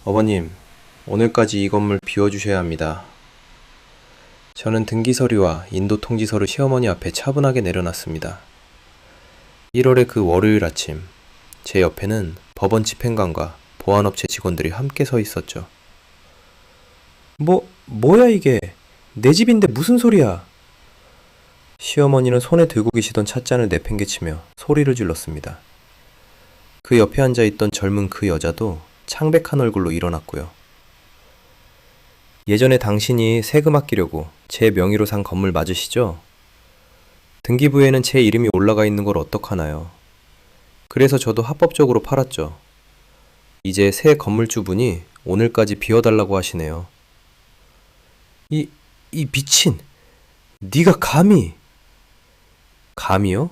어머님, 오늘까지 이 건물 비워주셔야 합니다. 저는 등기 서류와 인도 통지서를 시어머니 앞에 차분하게 내려놨습니다. 1월의 그 월요일 아침, 제 옆에는 법원 집행관과 보안업체 직원들이 함께 서 있었죠. 뭐야 이게? 내 집인데 무슨 소리야? 시어머니는 손에 들고 계시던 찻잔을 내팽개치며 소리를 질렀습니다. 그 옆에 앉아있던 젊은 그 여자도 창백한 얼굴로 일어났고요. 예전에 당신이 세금 아끼려고 제 명의로 산 건물 맞으시죠? 등기부에는 제 이름이 올라가 있는 걸 어떡하나요? 그래서 저도 합법적으로 팔았죠. 이제 새 건물주분이 오늘까지 비워달라고 하시네요. 이 미친! 네가 감히! 감히요?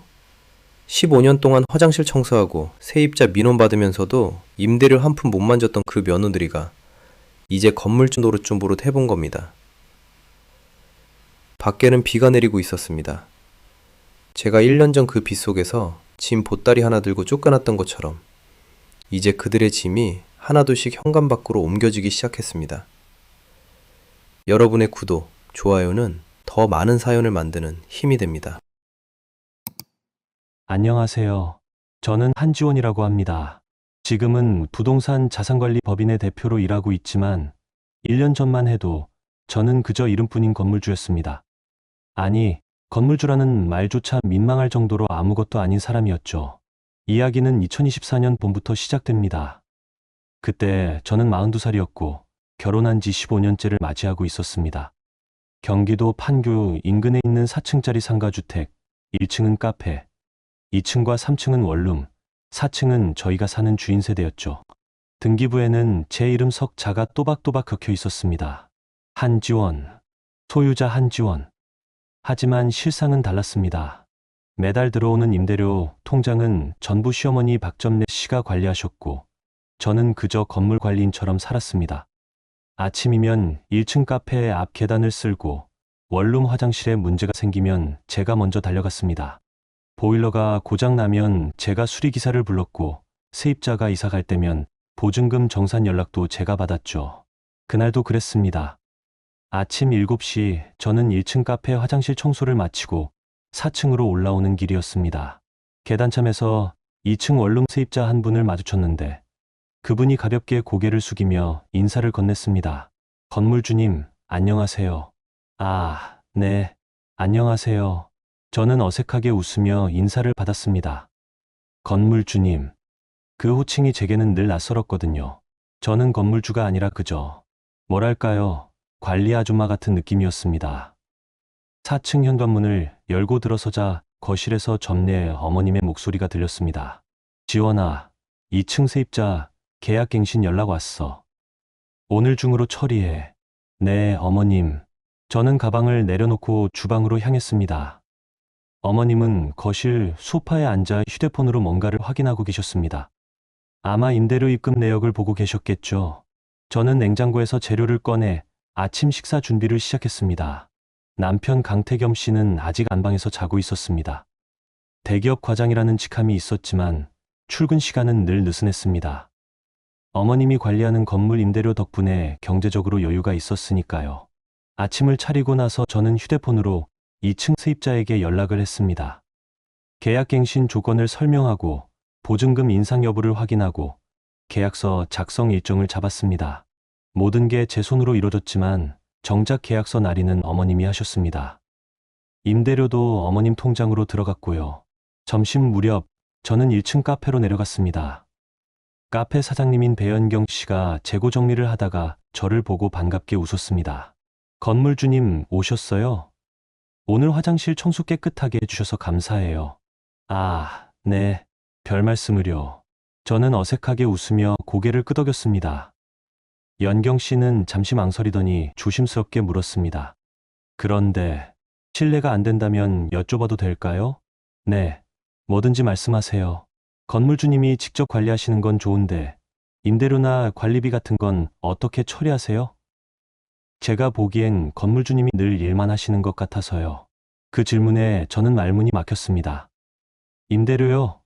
15년 동안 화장실 청소하고 세입자 민원 받으면서도 임대료 한 푼 못 만졌던 그 며느리가 이제 건물주 노릇 좀 버릇 해본 겁니다. 밖에는 비가 내리고 있었습니다. 제가 1년 전 그 비 속에서 짐 보따리 하나 들고 쫓겨났던 것처럼 이제 그들의 짐이 하나둘씩 현관 밖으로 옮겨지기 시작했습니다. 여러분의 구독, 좋아요는 더 많은 사연을 만드는 힘이 됩니다. 안녕하세요. 저는 한지원이라고 합니다. 지금은 부동산 자산관리 법인의 대표로 일하고 있지만 1년 전만 해도 저는 그저 이름뿐인 건물주였습니다. 아니, 건물주라는 말조차 민망할 정도로 아무것도 아닌 사람이었죠. 이야기는 2024년 봄부터 시작됩니다. 그때 저는 42살이었고 결혼한 지 15년째를 맞이하고 있었습니다. 경기도 판교 인근에 있는 4층짜리 상가주택, 1층은 카페, 2층과 3층은 원룸, 4층은 저희가 사는 주인 세대였죠. 등기부에는 제 이름 석자가 또박또박 적혀 있었습니다. 한지원, 소유자 한지원. 하지만 실상은 달랐습니다. 매달 들어오는 임대료 통장은 전부 시어머니 박점래 씨가 관리하셨고 저는 그저 건물 관리인처럼 살았습니다. 아침이면 1층 카페의 앞 계단을 쓸고 원룸 화장실에 문제가 생기면 제가 먼저 달려갔습니다. 보일러가 고장나면 제가 수리기사를 불렀고 세입자가 이사 갈 때면 보증금 정산 연락도 제가 받았죠. 그날도 그랬습니다. 아침 7시 저는 1층 카페 화장실 청소를 마치고 4층으로 올라오는 길이었습니다. 계단참에서 2층 원룸 세입자 한 분을 마주쳤는데 그분이 가볍게 고개를 숙이며 인사를 건넸습니다. 건물주님, 안녕하세요. 아, 네, 안녕하세요. 저는 어색하게 웃으며 인사를 받았습니다. 건물주님. 그 호칭이 제게는 늘 낯설었거든요. 저는 건물주가 아니라 그저 뭐랄까요, 관리 아줌마 같은 느낌이었습니다. 4층 현관문을 열고 들어서자 거실에서 점례 어머님의 목소리가 들렸습니다. 지원아, 2층 세입자 계약갱신 연락 왔어. 오늘 중으로 처리해. 네, 어머님. 저는 가방을 내려놓고 주방으로 향했습니다. 어머님은 거실 소파에 앉아 휴대폰으로 뭔가를 확인하고 계셨습니다. 아마 임대료 입금 내역을 보고 계셨겠죠. 저는 냉장고에서 재료를 꺼내 아침 식사 준비를 시작했습니다. 남편 강태겸 씨는 아직 안방에서 자고 있었습니다. 대기업 과장이라는 직함이 있었지만 출근 시간은 늘 느슨했습니다. 어머님이 관리하는 건물 임대료 덕분에 경제적으로 여유가 있었으니까요. 아침을 차리고 나서 저는 휴대폰으로 2층 세입자에게 연락을 했습니다. 계약갱신 조건을 설명하고 보증금 인상 여부를 확인하고 계약서 작성 일정을 잡았습니다. 모든 게 제 손으로 이루어졌지만 정작 계약서 날이는 어머님이 하셨습니다. 임대료도 어머님 통장으로 들어갔고요. 점심 무렵 저는 1층 카페로 내려갔습니다. 카페 사장님인 배연경 씨가 재고 정리를 하다가 저를 보고 반갑게 웃었습니다. 건물주님 오셨어요? 오늘 화장실 청소 깨끗하게 해주셔서 감사해요. 아, 네, 별 말씀을요. 저는 어색하게 웃으며 고개를 끄덕였습니다. 연경 씨는 잠시 망설이더니 조심스럽게 물었습니다. 그런데 실례가 안 된다면 여쭤봐도 될까요? 네, 뭐든지 말씀하세요. 건물주님이 직접 관리하시는 건 좋은데 임대료나 관리비 같은 건 어떻게 처리하세요? 제가 보기엔 건물주님이 늘 일만 하시는 것 같아서요. 그 질문에 저는 말문이 막혔습니다. 임대료요?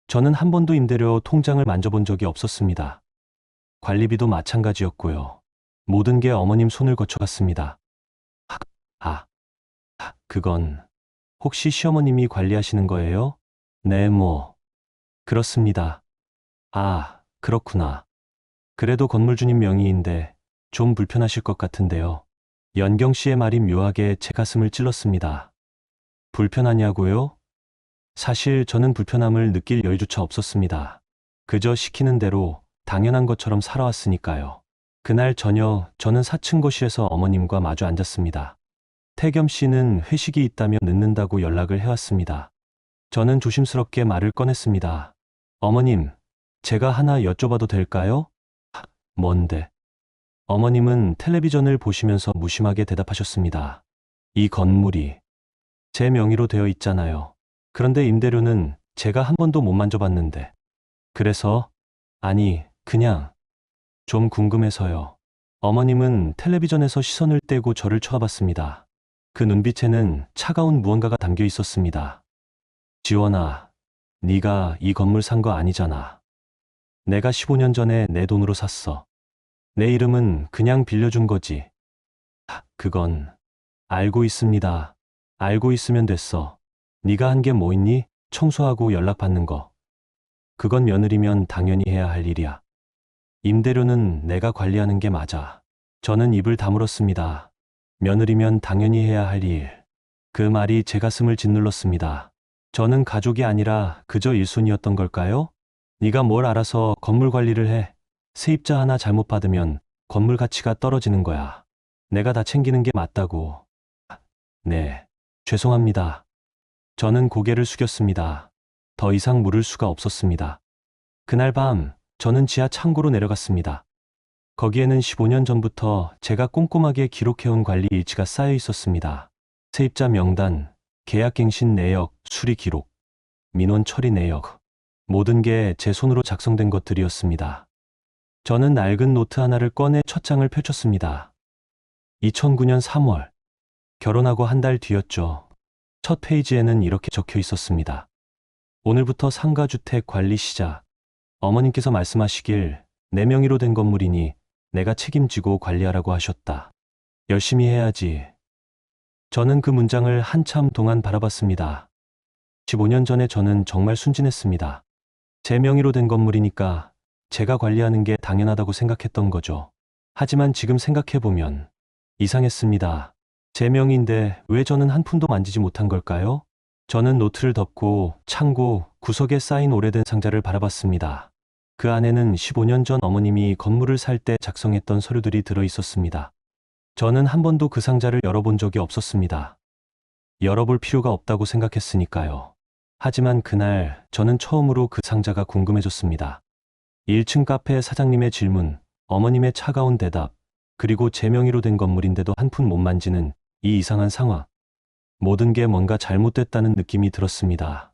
저는 한 번도 임대료 통장을 만져본 적이 없었습니다. 관리비도 마찬가지였고요. 모든 게 어머님 손을 거쳐갔습니다. 아, 그건 혹시 시어머님이 관리하시는 거예요? 네, 그렇습니다. 아, 그렇구나. 그래도 건물주님 명의인데 좀 불편하실 것 같은데요. 연경 씨의 말이 묘하게 제 가슴을 찔렀습니다. 불편하냐고요? 사실 저는 불편함을 느낄 여유조차 없었습니다. 그저 시키는 대로 당연한 것처럼 살아왔으니까요. 그날 저녁 저는 4층 거실에서 어머님과 마주 앉았습니다. 태겸 씨는 회식이 있다며 늦는다고 연락을 해왔습니다. 저는 조심스럽게 말을 꺼냈습니다. 어머님, 제가 하나 여쭤봐도 될까요? 뭔데? 어머님은 텔레비전을 보시면서 무심하게 대답하셨습니다. 이 건물이 제 명의로 되어 있잖아요. 그런데 임대료는 제가 한 번도 못 만져봤는데. 그래서? 아니, 그냥 좀 궁금해서요. 어머님은 텔레비전에서 시선을 떼고 저를 쳐다봤습니다. 그 눈빛에는 차가운 무언가가 담겨 있었습니다. 지원아, 네가 이 건물 산 거 아니잖아. 내가 15년 전에 내 돈으로 샀어. 내 이름은 그냥 빌려준 거지. 그건 알고 있습니다. 알고 있으면 됐어. 네가 한 게 뭐 있니? 청소하고 연락받는 거. 그건 며느리면 당연히 해야 할 일이야. 임대료는 내가 관리하는 게 맞아. 저는 입을 다물었습니다. 며느리면 당연히 해야 할 일. 그 말이 제 가슴을 짓눌렀습니다. 저는 가족이 아니라 그저 일손이었던 걸까요? 네가 뭘 알아서 건물 관리를 해. 세입자 하나 잘못 받으면 건물 가치가 떨어지는 거야. 내가 다 챙기는 게 맞다고. 네, 죄송합니다. 저는 고개를 숙였습니다. 더 이상 물을 수가 없었습니다. 그날 밤 저는 지하 창고로 내려갔습니다. 거기에는 15년 전부터 제가 꼼꼼하게 기록해온 관리 일지가 쌓여 있었습니다. 세입자 명단, 계약갱신 내역, 수리 기록, 민원 처리 내역, 모든 게 제 손으로 작성된 것들이었습니다. 저는 낡은 노트 하나를 꺼내 첫 장을 펼쳤습니다. 2009년 3월, 결혼하고 한 달 뒤였죠. 첫 페이지에는 이렇게 적혀 있었습니다. 오늘부터 상가주택 관리 시작. 어머님께서 말씀하시길 내 명의로 된 건물이니 내가 책임지고 관리하라고 하셨다. 열심히 해야지. 저는 그 문장을 한참 동안 바라봤습니다. 15년 전에 저는 정말 순진했습니다. 제 명의로 된 건물이니까 제가 관리하는 게 당연하다고 생각했던 거죠. 하지만 지금 생각해보면 이상했습니다. 제 명의인데 왜 저는 한 푼도 만지지 못한 걸까요? 저는 노트를 덮고 창고 구석에 쌓인 오래된 상자를 바라봤습니다. 그 안에는 15년 전 어머님이 건물을 살 때 작성했던 서류들이 들어 있었습니다. 저는 한 번도 그 상자를 열어본 적이 없었습니다. 열어볼 필요가 없다고 생각했으니까요. 하지만 그날 저는 처음으로 그 상자가 궁금해졌습니다. 1층 카페 사장님의 질문, 어머님의 차가운 대답, 그리고 제 명의로 된 건물인데도 한 푼 못 만지는 이 이상한 상황. 모든 게 뭔가 잘못됐다는 느낌이 들었습니다.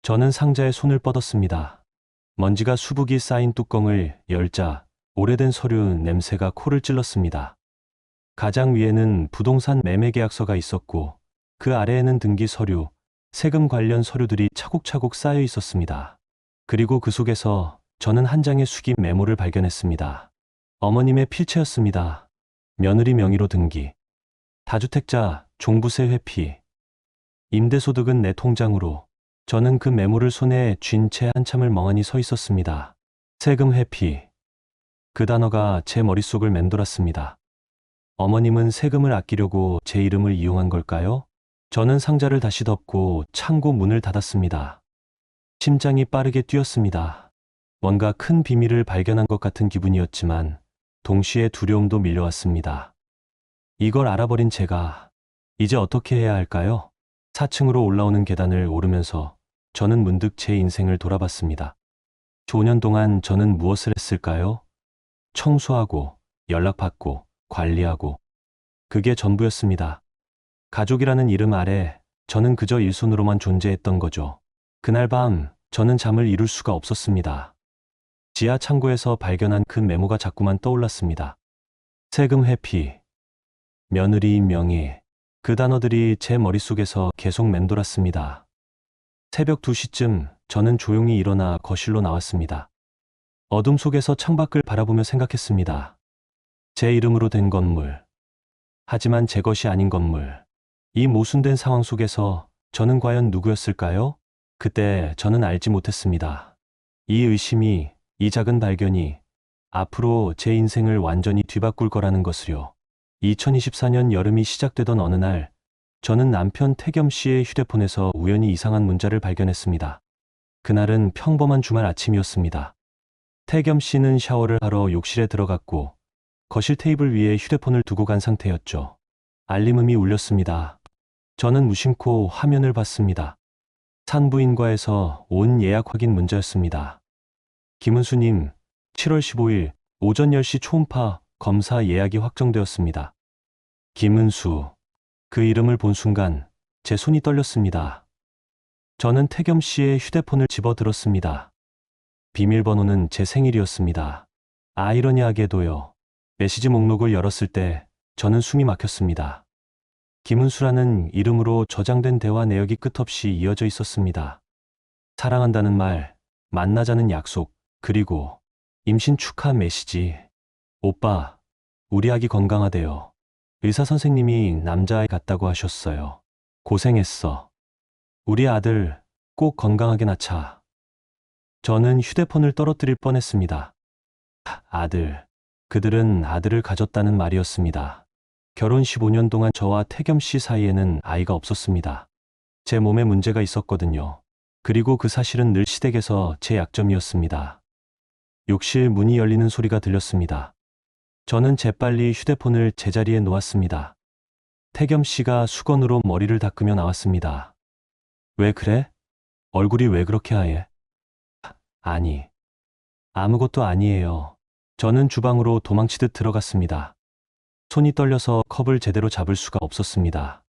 저는 상자에 손을 뻗었습니다. 먼지가 수북이 쌓인 뚜껑을 열자 오래된 서류 냄새가 코를 찔렀습니다. 가장 위에는 부동산 매매 계약서가 있었고 그 아래에는 등기 서류, 세금 관련 서류들이 차곡차곡 쌓여 있었습니다. 그리고 그 속에서 저는 한 장의 수기 메모를 발견했습니다. 어머님의 필체였습니다. 며느리 명의로 등기, 다주택자 종부세 회피, 임대소득은 내 통장으로. 저는 그 메모를 손에 쥔 채 한참을 멍하니 서 있었습니다. 세금 회피. 그 단어가 제 머릿속을 맴돌았습니다. 어머님은 세금을 아끼려고 제 이름을 이용한 걸까요? 저는 상자를 다시 덮고 창고 문을 닫았습니다. 심장이 빠르게 뛰었습니다. 뭔가 큰 비밀을 발견한 것 같은 기분이었지만 동시에 두려움도 밀려왔습니다. 이걸 알아버린 제가 이제 어떻게 해야 할까요? 4층으로 올라오는 계단을 오르면서 저는 문득 제 인생을 돌아봤습니다. 5년 동안 저는 무엇을 했을까요? 청소하고, 연락받고, 관리하고. 그게 전부였습니다. 가족이라는 이름 아래 저는 그저 일손으로만 존재했던 거죠. 그날 밤 저는 잠을 이룰 수가 없었습니다. 지하 창고에서 발견한 그 메모가 자꾸만 떠올랐습니다. 세금 회피, 며느리 명의, 그 단어들이 제 머릿속에서 계속 맴돌았습니다. 새벽 2시쯤 저는 조용히 일어나 거실로 나왔습니다. 어둠 속에서 창밖을 바라보며 생각했습니다. 제 이름으로 된 건물. 하지만 제 것이 아닌 건물. 이 모순된 상황 속에서 저는 과연 누구였을까요? 그때 저는 알지 못했습니다. 이 의심이, 이 작은 발견이 앞으로 제 인생을 완전히 뒤바꿀 거라는 것을요. 2024년 여름이 시작되던 어느 날, 저는 남편 태겸 씨의 휴대폰에서 우연히 이상한 문자를 발견했습니다. 그날은 평범한 주말 아침이었습니다. 태겸 씨는 샤워를 하러 욕실에 들어갔고, 거실 테이블 위에 휴대폰을 두고 간 상태였죠. 알림음이 울렸습니다. 저는 무심코 화면을 봤습니다. 산부인과에서 온 예약 확인 문자였습니다. 김은수님, 7월 15일 오전 10시 초음파 검사 예약이 확정되었습니다. 김은수. 그 이름을 본 순간 제 손이 떨렸습니다. 저는 태겸 씨의 휴대폰을 집어들었습니다. 비밀번호는 제 생일이었습니다. 아이러니하게도요. 메시지 목록을 열었을 때 저는 숨이 막혔습니다. 김은수라는 이름으로 저장된 대화 내역이 끝없이 이어져 있었습니다. 사랑한다는 말, 만나자는 약속, 그리고 임신 축하 메시지. 오빠, 우리 아기 건강하대요. 의사 선생님이 남자아이 같다고 하셨어요. 고생했어. 우리 아들 꼭 건강하게 낳자. 저는 휴대폰을 떨어뜨릴 뻔했습니다. 아들. 그들은 아들을 가졌다는 말이었습니다. 결혼 15년 동안 저와 태겸 씨 사이에는 아이가 없었습니다. 제 몸에 문제가 있었거든요. 그리고 그 사실은 늘 시댁에서 제 약점이었습니다. 욕실 문이 열리는 소리가 들렸습니다. 저는 재빨리 휴대폰을 제자리에 놓았습니다. 태겸 씨가 수건으로 머리를 닦으며 나왔습니다. 왜 그래? 얼굴이 왜 그렇게 하얘? 아니, 아무것도 아니에요. 저는 주방으로 도망치듯 들어갔습니다. 손이 떨려서 컵을 제대로 잡을 수가 없었습니다.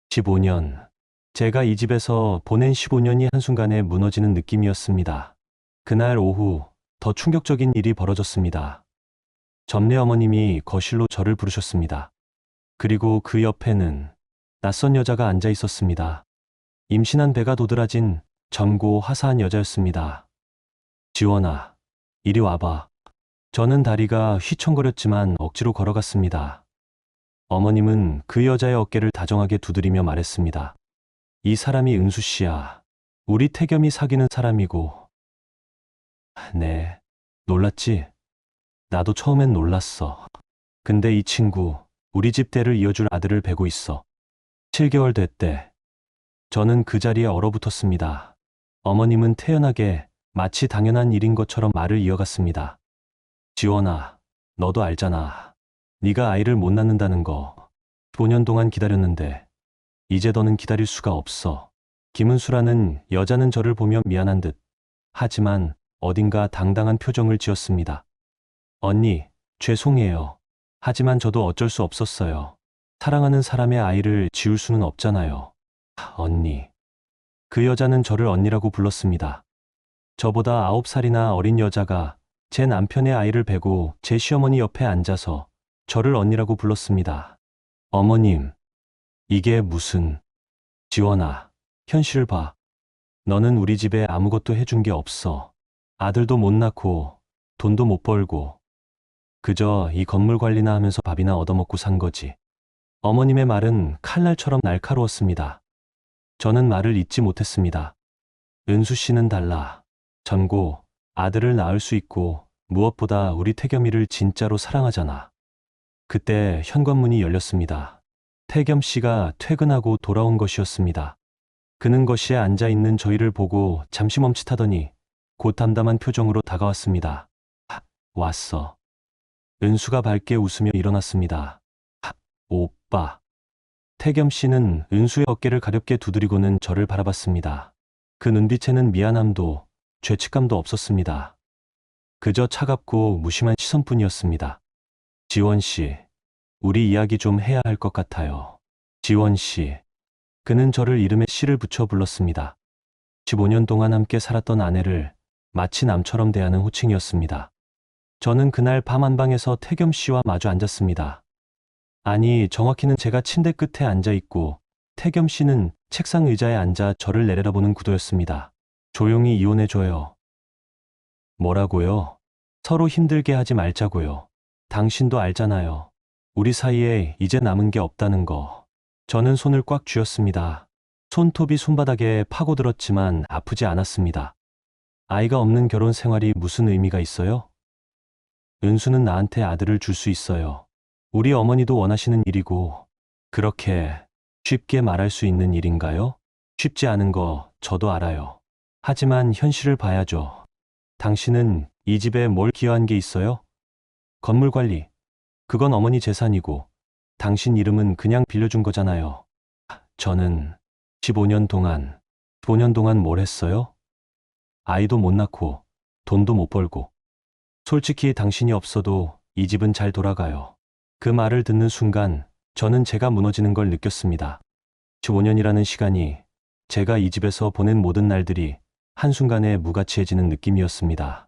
15년. 제가 이 집에서 보낸 15년이 한순간에 무너지는 느낌이었습니다. 그날 오후 더 충격적인 일이 벌어졌습니다. 점례 어머님이 거실로 저를 부르셨습니다. 그리고 그 옆에는 낯선 여자가 앉아 있었습니다. 임신한 배가 도드라진 젊고 화사한 여자였습니다. 지원아, 이리 와봐. 저는 다리가 휘청거렸지만 억지로 걸어갔습니다. 어머님은 그 여자의 어깨를 다정하게 두드리며 말했습니다. 이 사람이 은수 씨야. 우리 태겸이 사귀는 사람이고. 네, 놀랐지? 나도 처음엔 놀랐어. 근데 이 친구, 우리 집 대를 이어줄 아들을 배고 있어. 7개월 됐대. 저는 그 자리에 얼어붙었습니다. 어머님은 태연하게 마치 당연한 일인 것처럼 말을 이어갔습니다. 지원아, 너도 알잖아. 네가 아이를 못 낳는다는 거. 5년 동안 기다렸는데 이제 더는 기다릴 수가 없어. 김은수라는 여자는 저를 보며 미안한 듯 하지만 어딘가 당당한 표정을 지었습니다. 언니, 죄송해요. 하지만 저도 어쩔 수 없었어요. 사랑하는 사람의 아이를 지울 수는 없잖아요. 언니. 그 여자는 저를 언니라고 불렀습니다. 저보다 9살이나 어린 여자가 제 남편의 아이를 베고 제 시어머니 옆에 앉아서 저를 언니라고 불렀습니다. 어머님, 이게 무슨... 지원아, 현실을 봐. 너는 우리 집에 아무것도 해준 게 없어. 아들도 못 낳고 돈도 못 벌고 그저 이 건물 관리나 하면서 밥이나 얻어먹고 산 거지. 어머님의 말은 칼날처럼 날카로웠습니다. 저는 말을 잇지 못했습니다. 은수 씨는 달라. 전고 아들을 낳을 수 있고 무엇보다 우리 태겸이를 진짜로 사랑하잖아. 그때 현관문이 열렸습니다. 태겸 씨가 퇴근하고 돌아온 것이었습니다. 그는 거실에 앉아있는 저희를 보고 잠시 멈칫하더니 곧 담담한 표정으로 다가왔습니다. 왔어. 은수가 밝게 웃으며 일어났습니다. 오빠. 태겸 씨는 은수의 어깨를 가볍게 두드리고는 저를 바라봤습니다. 그 눈빛에는 미안함도 죄책감도 없었습니다. 그저 차갑고 무심한 시선뿐이었습니다. 지원 씨, 우리 이야기 좀 해야 할 것 같아요. 지원 씨. 그는 저를 이름에 씨를 붙여 불렀습니다. 15년 동안 함께 살았던 아내를 마치 남처럼 대하는 호칭이었습니다. 저는 그날 밤 한방에서 태겸 씨와 마주 앉았습니다. 아니, 정확히는 제가 침대 끝에 앉아 있고 태겸 씨는 책상 의자에 앉아 저를 내려다보는 구도였습니다. 조용히 이혼해줘요. 뭐라고요? 서로 힘들게 하지 말자고요. 당신도 알잖아요. 우리 사이에 이제 남은 게 없다는 거. 저는 손을 꽉 쥐었습니다. 손톱이 손바닥에 파고들었지만 아프지 않았습니다. 아이가 없는 결혼 생활이 무슨 의미가 있어요? 은수는 나한테 아들을 줄 수 있어요. 우리 어머니도 원하시는 일이고, 그렇게 쉽게 말할 수 있는 일인가요? 쉽지 않은 거 저도 알아요. 하지만 현실을 봐야죠. 당신은 이 집에 뭘 기여한 게 있어요? 건물 관리. 그건 어머니 재산이고, 당신 이름은 그냥 빌려준 거잖아요. 저는 15년 동안 뭘 했어요? 아이도 못 낳고, 돈도 못 벌고. 솔직히 당신이 없어도 이 집은 잘 돌아가요. 그 말을 듣는 순간 저는 제가 무너지는 걸 느꼈습니다. 15년이라는 시간이 제가 이 집에서 보낸 모든 날들이 한순간에 무가치해지는 느낌이었습니다.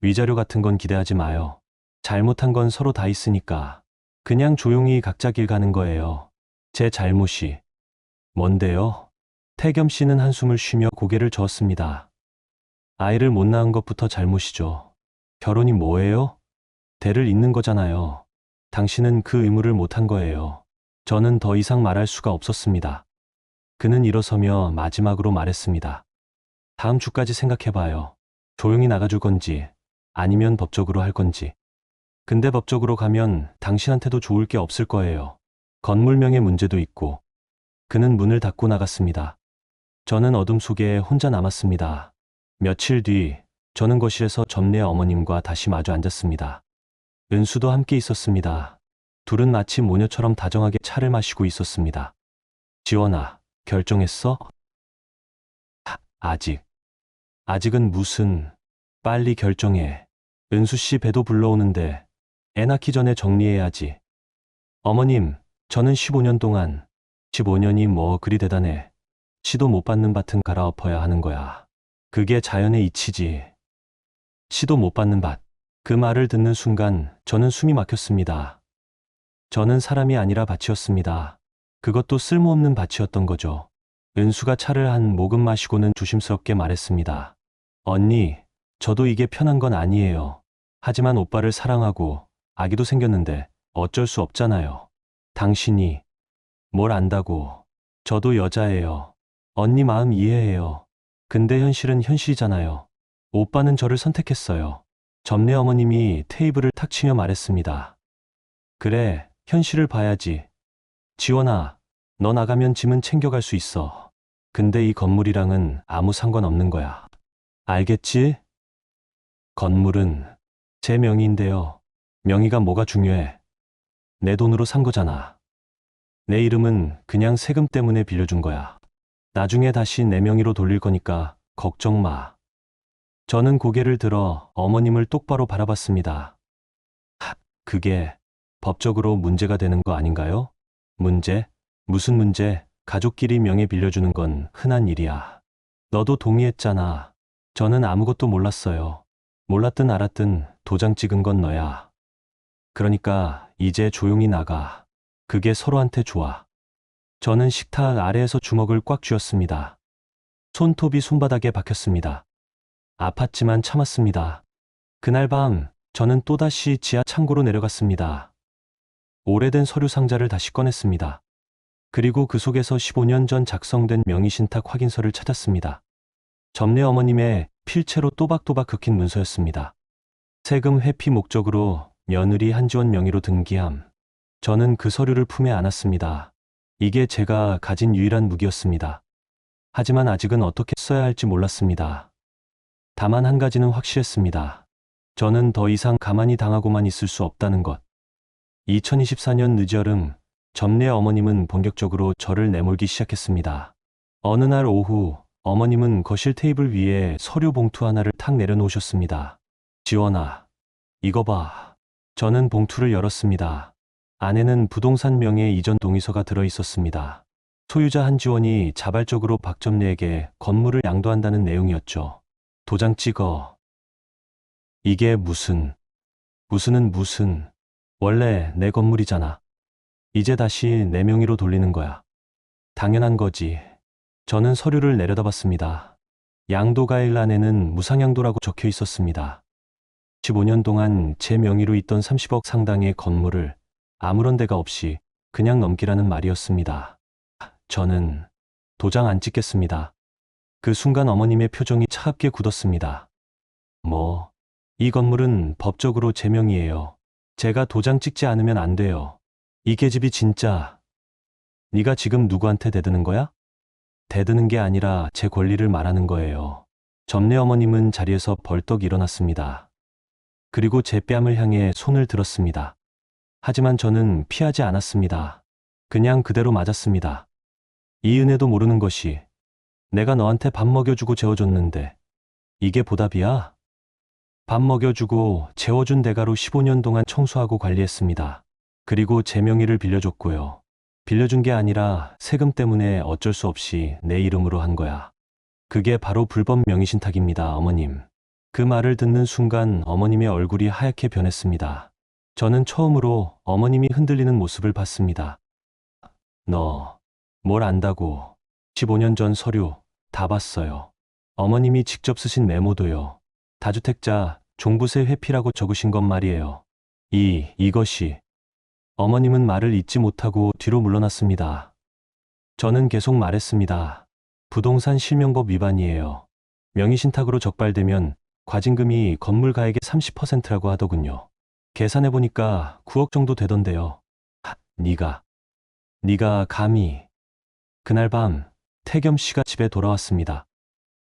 위자료 같은 건 기대하지 마요. 잘못한 건 서로 다 있으니까 그냥 조용히 각자 길 가는 거예요. 제 잘못이 뭔데요? 태겸 씨는 한숨을 쉬며 고개를 저었습니다. 아이를 못 낳은 것부터 잘못이죠. 결혼이 뭐예요? 대를 잇는 거잖아요. 당신은 그 의무를 못한 거예요. 저는 더 이상 말할 수가 없었습니다. 그는 일어서며 마지막으로 말했습니다. 다음 주까지 생각해봐요. 조용히 나가줄 건지 아니면 법적으로 할 건지. 근데 법적으로 가면 당신한테도 좋을 게 없을 거예요. 건물명의 문제도 있고. 그는 문을 닫고 나갔습니다. 저는 어둠 속에 혼자 남았습니다. 며칠 뒤 저는 거실에서 점례 어머님과 다시 마주 앉았습니다. 은수도 함께 있었습니다. 둘은 마치 모녀처럼 다정하게 차를 마시고 있었습니다. 지원아, 결정했어? 아직은 무슨, 빨리 결정해. 은수 씨 배도 불러오는데 애 낳기 전에 정리해야지. 어머님, 저는 15년 동안, 15년이 뭐 그리 대단해. 시도 못 받는 밭은 갈아엎어야 하는 거야. 그게 자연의 이치지. 시도 못 받는 밭. 그 말을 듣는 순간 저는 숨이 막혔습니다. 저는 사람이 아니라 밭이었습니다. 그것도 쓸모없는 밭이었던 거죠. 은수가 차를 한 모금 마시고는 조심스럽게 말했습니다. 언니, 저도 이게 편한 건 아니에요. 하지만 오빠를 사랑하고 아기도 생겼는데 어쩔 수 없잖아요. 당신이 뭘 안다고. 저도 여자예요. 언니 마음 이해해요. 근데 현실은 현실이잖아요. 오빠는 저를 선택했어요. 점례 어머님이 테이블을 탁 치며 말했습니다. 그래, 현실을 봐야지. 지원아, 너 나가면 짐은 챙겨갈 수 있어. 근데 이 건물이랑은 아무 상관없는 거야. 알겠지? 건물은 제 명의인데요. 명의가 뭐가 중요해? 내 돈으로 산 거잖아. 내 이름은 그냥 세금 때문에 빌려준 거야. 나중에 다시 내 명의로 돌릴 거니까 걱정 마. 저는 고개를 들어 어머님을 똑바로 바라봤습니다. 그게 법적으로 문제가 되는 거 아닌가요? 문제? 무슨 문제? 가족끼리 명예 빌려주는 건 흔한 일이야. 너도 동의했잖아. 저는 아무것도 몰랐어요. 몰랐든 알았든 도장 찍은 건 너야. 그러니까 이제 조용히 나가. 그게 서로한테 좋아. 저는 식탁 아래에서 주먹을 꽉 쥐었습니다. 손톱이 손바닥에 박혔습니다. 아팠지만 참았습니다. 그날 밤 저는 또다시 지하 창고로 내려갔습니다. 오래된 서류 상자를 다시 꺼냈습니다. 그리고 그 속에서 15년 전 작성된 명의신탁 확인서를 찾았습니다. 점례 어머님의 필체로 또박또박 긁힌 문서였습니다. 세금 회피 목적으로 며느리 한지원 명의로 등기함. 저는 그 서류를 품에 안았습니다. 이게 제가 가진 유일한 무기였습니다. 하지만 아직은 어떻게 써야 할지 몰랐습니다. 다만 한 가지는 확실했습니다. 저는 더 이상 가만히 당하고만 있을 수 없다는 것. 2024년 늦여름, 점례 어머님은 본격적으로 저를 내몰기 시작했습니다. 어느 날 오후, 어머님은 거실 테이블 위에 서류 봉투 하나를 탁 내려놓으셨습니다. 지원아, 이거 봐. 저는 봉투를 열었습니다. 안에는 부동산 명의 이전 동의서가 들어 있었습니다. 소유자 한지원이 자발적으로 박점례에게 건물을 양도한다는 내용이었죠. 도장 찍어. 이게 무슨. 원래 내 건물이잖아. 이제 다시 내 명의로 돌리는 거야. 당연한 거지. 저는 서류를 내려다봤습니다. 양도가일 안에는 무상양도라고 적혀 있었습니다. 15년 동안 제 명의로 있던 30억 상당의 건물을 아무런 데가 없이 그냥 넘기라는 말이었습니다. 저는 도장 안 찍겠습니다. 그 순간 어머님의 표정이 차갑게 굳었습니다. 이 건물은 법적으로 제 명의예요. 제가 도장 찍지 않으면 안 돼요. 이 계집이 진짜 네가 지금 누구한테 대드는 거야? 대드는 게 아니라 제 권리를 말하는 거예요. 점례 어머님은 자리에서 벌떡 일어났습니다. 그리고 제 뺨을 향해 손을 들었습니다. 하지만 저는 피하지 않았습니다. 그냥 그대로 맞았습니다. 이 은혜도 모르는 것이 내가 너한테 밥 먹여주고 재워줬는데 이게 보답이야? 밥 먹여주고 재워준 대가로 15년 동안 청소하고 관리했습니다. 그리고 제 명의를 빌려줬고요. 빌려준 게 아니라 세금 때문에 어쩔 수 없이 내 이름으로 한 거야. 그게 바로 불법 명의신탁입니다, 어머님. 그 말을 듣는 순간 어머님의 얼굴이 하얗게 변했습니다. 저는 처음으로 어머님이 흔들리는 모습을 봤습니다. 너, 뭘 안다고. 15년 전 서류 다 봤어요. 어머님이 직접 쓰신 메모도요. 다주택자 종부세 회피라고 적으신 것 말이에요. 이것이. 어머님은 말을 잇지 못하고 뒤로 물러났습니다. 저는 계속 말했습니다. 부동산 실명법 위반이에요. 명의신탁으로 적발되면 과징금이 건물가액의 30%라고 하더군요. 계산해보니까 9억 정도 되던데요. 네가 감히. 그날 밤 태겸 씨가 집에 돌아왔습니다.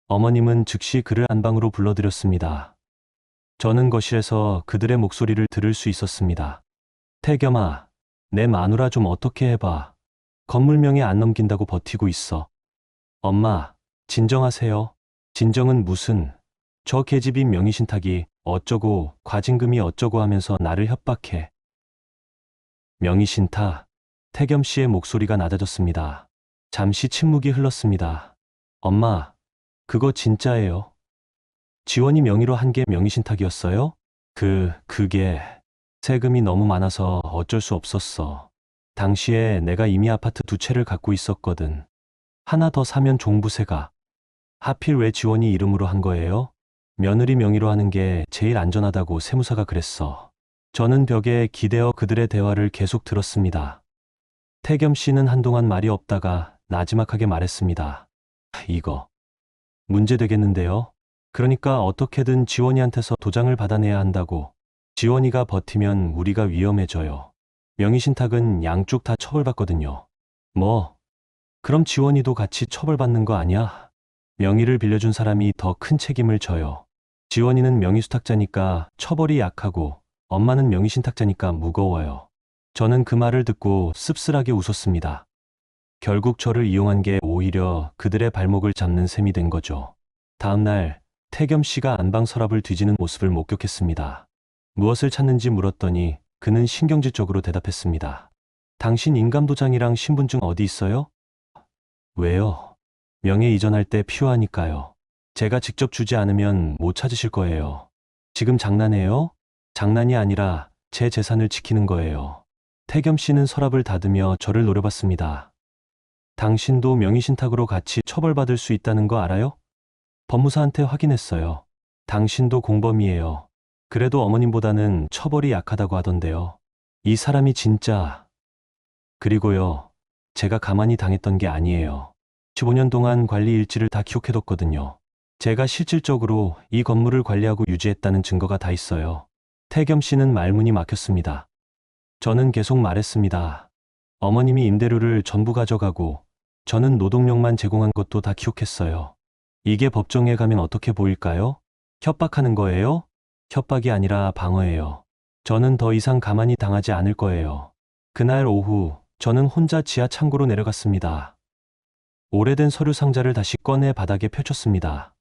어머님은 즉시 그를 안방으로 불러들였습니다. 저는 거실에서 그들의 목소리를 들을 수 있었습니다. 태겸아, 내 마누라 좀 어떻게 해봐. 건물 명의 안 넘긴다고 버티고 있어. 엄마, 진정하세요. 진정은 무슨. 저 계집인 명의신탁이 어쩌고 과징금이 어쩌고 하면서 나를 협박해. 명의신탁. 태겸 씨의 목소리가 낮아졌습니다. 잠시 침묵이 흘렀습니다. 엄마, 그거 진짜예요? 지원이 명의로 한 게 명의신탁이었어요? 그게 세금이 너무 많아서 어쩔 수 없었어. 당시에 내가 이미 아파트 2채를 갖고 있었거든. 하나 더 사면 종부세가. 하필 왜 지원이 이름으로 한 거예요? 며느리 명의로 하는 게 제일 안전하다고 세무사가 그랬어. 저는 벽에 기대어 그들의 대화를 계속 들었습니다. 태겸 씨는 한동안 말이 없다가 나지막하게 말했습니다. 이거 문제 되겠는데요? 그러니까 어떻게든 지원이한테서 도장을 받아내야 한다고. 지원이가 버티면 우리가 위험해져요. 명의신탁은 양쪽 다 처벌받거든요. 그럼 지원이도 같이 처벌받는 거 아니야? 명의를 빌려준 사람이 더 큰 책임을 져요. 지원이는 명의수탁자니까 처벌이 약하고 엄마는 명의신탁자니까 무거워요. 저는 그 말을 듣고 씁쓸하게 웃었습니다. 결국 저를 이용한 게 오히려 그들의 발목을 잡는 셈이 된 거죠. 다음 날 태겸 씨가 안방 서랍을 뒤지는 모습을 목격했습니다. 무엇을 찾는지 물었더니 그는 신경질적으로 대답했습니다. 당신 인감도장이랑 신분증 어디 있어요? 왜요? 명예 이전할 때 필요하니까요. 제가 직접 주지 않으면 못 찾으실 거예요. 지금 장난해요? 장난이 아니라 제 재산을 지키는 거예요. 태겸 씨는 서랍을 닫으며 저를 노려봤습니다. 당신도 명의신탁으로 같이 처벌받을 수 있다는 거 알아요? 법무사한테 확인했어요. 당신도 공범이에요. 그래도 어머님보다는 처벌이 약하다고 하던데요. 이 사람이 진짜. 그리고요, 제가 가만히 당했던 게 아니에요. 15년 동안 관리 일지를 다 기록해뒀거든요. 제가 실질적으로 이 건물을 관리하고 유지했다는 증거가 다 있어요. 태겸 씨는 말문이 막혔습니다. 저는 계속 말했습니다. 어머님이 임대료를 전부 가져가고 저는 노동력만 제공한 것도 다 기억했어요. 이게 법정에 가면 어떻게 보일까요? 협박하는 거예요? 협박이 아니라 방어예요. 저는 더 이상 가만히 당하지 않을 거예요. 그날 오후 저는 혼자 지하 창고로 내려갔습니다. 오래된 서류 상자를 다시 꺼내 바닥에 펼쳤습니다.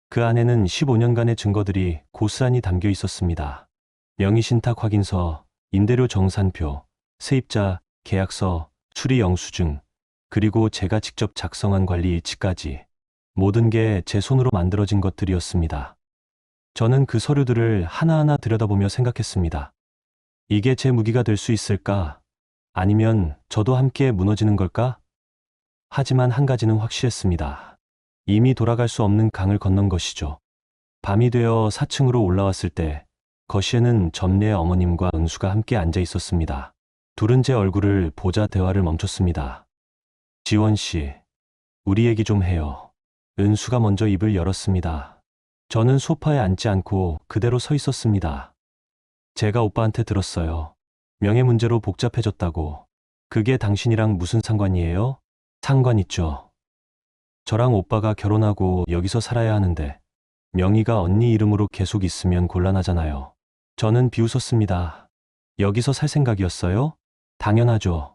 그 안에는 15년간의 증거들이 고스란히 담겨 있었습니다. 명의신탁 확인서, 임대료 정산표, 세입자, 계약서, 수리 영수증, 그리고 제가 직접 작성한 관리 일지까지. 모든 게 제 손으로 만들어진 것들이었습니다. 저는 그 서류들을 하나하나 들여다보며 생각했습니다. 이게 제 무기가 될 수 있을까? 아니면 저도 함께 무너지는 걸까? 하지만 한 가지는 확실했습니다. 이미 돌아갈 수 없는 강을 건넌 것이죠. 밤이 되어 4층으로 올라왔을 때 거실에는 점례의 어머님과 은수가 함께 앉아 있었습니다. 둘은 제 얼굴을 보자 대화를 멈췄습니다. 지원 씨, 우리 얘기 좀 해요. 은수가 먼저 입을 열었습니다. 저는 소파에 앉지 않고 그대로 서 있었습니다. 제가 오빠한테 들었어요. 명예 문제로 복잡해졌다고. 그게 당신이랑 무슨 상관이에요? 상관 있죠. 저랑 오빠가 결혼하고 여기서 살아야 하는데 명의가 언니 이름으로 계속 있으면 곤란하잖아요. 저는 비웃었습니다. 여기서 살 생각이었어요? 당연하죠.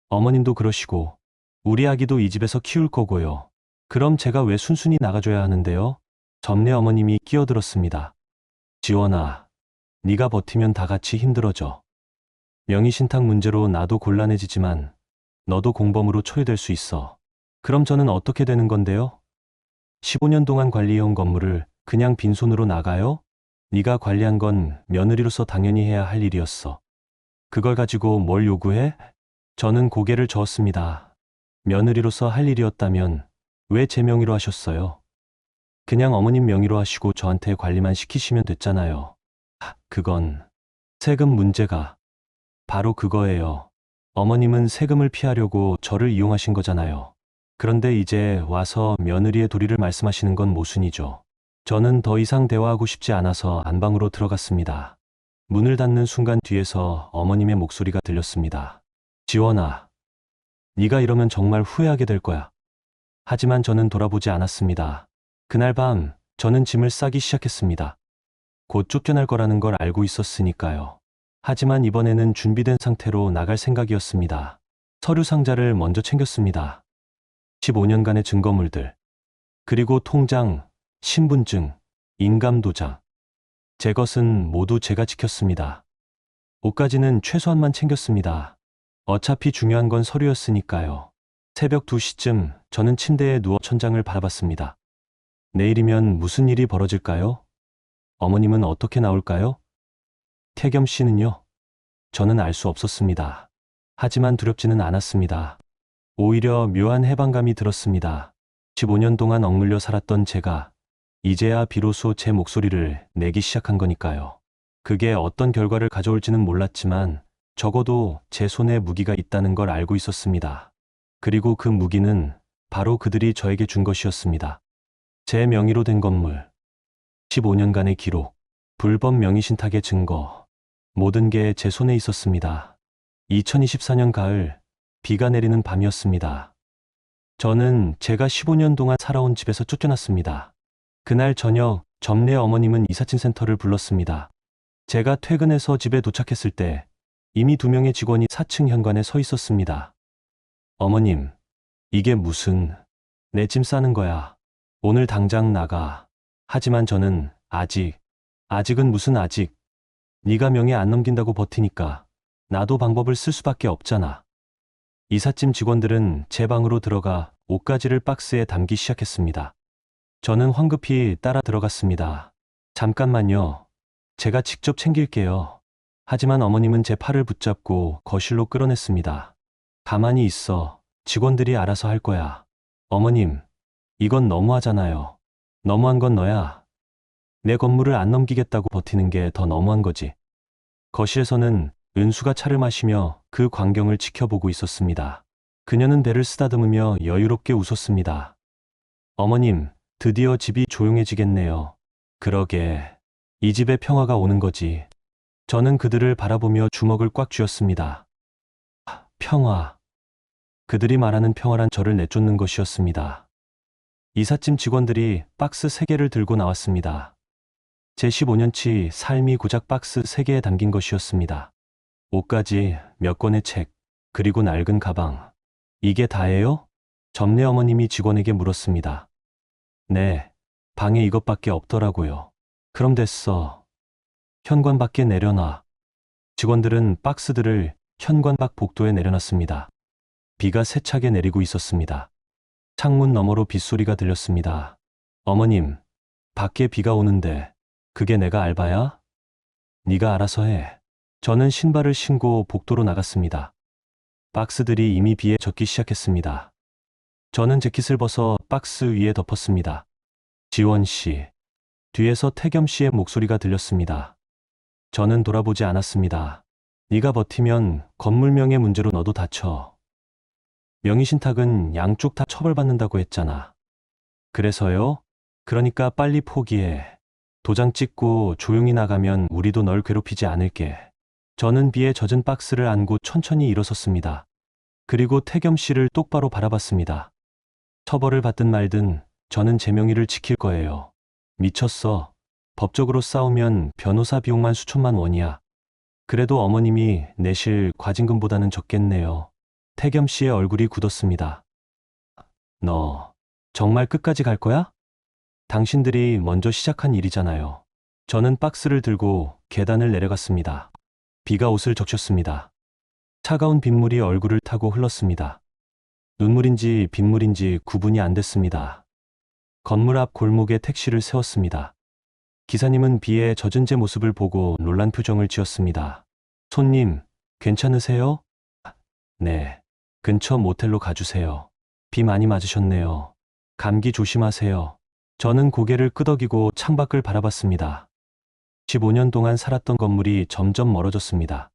어머님도 그러시고 우리 아기도 이 집에서 키울 거고요. 그럼 제가 왜 순순히 나가줘야 하는데요? 점례 어머님이 끼어들었습니다. 지원아, 네가 버티면 다 같이 힘들어져. 명의신탁 문제로 나도 곤란해지지만 너도 공범으로 초래될 수 있어. 그럼 저는 어떻게 되는 건데요? 15년 동안 관리해온 건물을 그냥 빈손으로 나가요? 네가 관리한 건 며느리로서 당연히 해야 할 일이었어. 그걸 가지고 뭘 요구해? 저는 고개를 저었습니다. 며느리로서 할 일이었다면 왜 제 명의로 하셨어요? 그냥 어머님 명의로 하시고 저한테 관리만 시키시면 됐잖아요. 그건 세금 문제가 바로 그거예요. 어머님은 세금을 피하려고 저를 이용하신 거잖아요. 그런데 이제 와서 며느리의 도리를 말씀하시는 건 모순이죠. 저는 더 이상 대화하고 싶지 않아서 안방으로 들어갔습니다. 문을 닫는 순간 뒤에서 어머님의 목소리가 들렸습니다. 지원아, 네가 이러면 정말 후회하게 될 거야. 하지만 저는 돌아보지 않았습니다. 그날 밤 저는 짐을 싸기 시작했습니다. 곧 쫓겨날 거라는 걸 알고 있었으니까요. 하지만 이번에는 준비된 상태로 나갈 생각이었습니다. 서류 상자를 먼저 챙겼습니다. 15년간의 증거물들, 그리고 통장, 신분증, 인감도장. 제 것은 모두 제가 지켰습니다. 옷까지는 최소한만 챙겼습니다. 어차피 중요한 건 서류였으니까요. 새벽 2시쯤 저는 침대에 누워 천장을 바라봤습니다. 내일이면 무슨 일이 벌어질까요? 어머님은 어떻게 나올까요? 태겸 씨는요? 저는 알 수 없었습니다. 하지만 두렵지는 않았습니다. 오히려 묘한 해방감이 들었습니다. 15년 동안 억눌려 살았던 제가 이제야 비로소 제 목소리를 내기 시작한 거니까요. 그게 어떤 결과를 가져올지는 몰랐지만 적어도 제 손에 무기가 있다는 걸 알고 있었습니다. 그리고 그 무기는 바로 그들이 저에게 준 것이었습니다. 제 명의로 된 건물, 15년간의 기록, 불법 명의신탁의 증거, 모든 게 제 손에 있었습니다. 2024년 가을, 비가 내리는 밤이었습니다. 저는 제가 15년 동안 살아온 집에서 쫓겨났습니다. 그날 저녁 점례 어머님은 이삿짐 센터를 불렀습니다. 제가 퇴근해서 집에 도착했을 때 이미 2명의 직원이 4층 현관에 서 있었습니다. 어머님, 이게 무슨, 내 짐 싸는 거야. 오늘 당장 나가. 하지만 저는 아직은 무슨 아직. 네가 명예 안 넘긴다고 버티니까 나도 방법을 쓸 수밖에 없잖아. 이삿짐 직원들은 제 방으로 들어가 옷가지를 박스에 담기 시작했습니다. 저는 황급히 따라 들어갔습니다. 잠깐만요. 제가 직접 챙길게요. 하지만 어머님은 제 팔을 붙잡고 거실로 끌어냈습니다. 가만히 있어. 직원들이 알아서 할 거야. 어머님, 이건 너무하잖아요. 너무한 건 너야. 내 건물을 안 넘기겠다고 버티는 게 더 너무한 거지. 거실에서는 은수가 차를 마시며 그 광경을 지켜보고 있었습니다. 그녀는 배를 쓰다듬으며 여유롭게 웃었습니다. 어머님, 드디어 집이 조용해지겠네요. 그러게, 이 집에 평화가 오는 거지. 저는 그들을 바라보며 주먹을 꽉 쥐었습니다. 평화. 그들이 말하는 평화란 저를 내쫓는 것이었습니다. 이삿짐 직원들이 박스 3개를 들고 나왔습니다. 제 15년치 삶이 고작 박스 3개에 담긴 것이었습니다. 옷가지, 몇 권의 책, 그리고 낡은 가방. 이게 다예요? 점례 어머님이 직원에게 물었습니다. 네, 방에 이것밖에 없더라고요. 그럼 됐어. 현관 밖에 내려놔. 직원들은 박스들을 현관 밖 복도에 내려놨습니다. 비가 세차게 내리고 있었습니다. 창문 너머로 빗소리가 들렸습니다. 어머님, 밖에 비가 오는데 그게 내가 알바야? 네가 알아서 해. 저는 신발을 신고 복도로 나갔습니다. 박스들이 이미 비에 젖기 시작했습니다. 저는 재킷을 벗어 박스 위에 덮었습니다. 지원 씨. 뒤에서 태겸 씨의 목소리가 들렸습니다. 저는 돌아보지 않았습니다. 네가 버티면 건물명예 문제로 너도 다쳐. 명의신탁은 양쪽 다 처벌받는다고 했잖아. 그래서요? 그러니까 빨리 포기해. 도장 찍고 조용히 나가면 우리도 널 괴롭히지 않을게. 저는 비에 젖은 박스를 안고 천천히 일어섰습니다. 그리고 태겸 씨를 똑바로 바라봤습니다. 처벌을 받든 말든 저는 제 명의를 지킬 거예요. 미쳤어. 법적으로 싸우면 변호사 비용만 수천만 원이야. 그래도 어머님이 내실 과징금보다는 적겠네요. 태겸 씨의 얼굴이 굳었습니다. 너 정말 끝까지 갈 거야? 당신들이 먼저 시작한 일이잖아요. 저는 박스를 들고 계단을 내려갔습니다. 비가 옷을 적셨습니다. 차가운 빗물이 얼굴을 타고 흘렀습니다. 눈물인지 빗물인지 구분이 안 됐습니다. 건물 앞 골목에 택시를 세웠습니다. 기사님은 비에 젖은 제 모습을 보고 놀란 표정을 지었습니다. 손님, 괜찮으세요? 네, 근처 모텔로 가주세요. 비 많이 맞으셨네요. 감기 조심하세요. 저는 고개를 끄덕이고 창밖을 바라봤습니다. 15년 동안 살았던 건물이 점점 멀어졌습니다.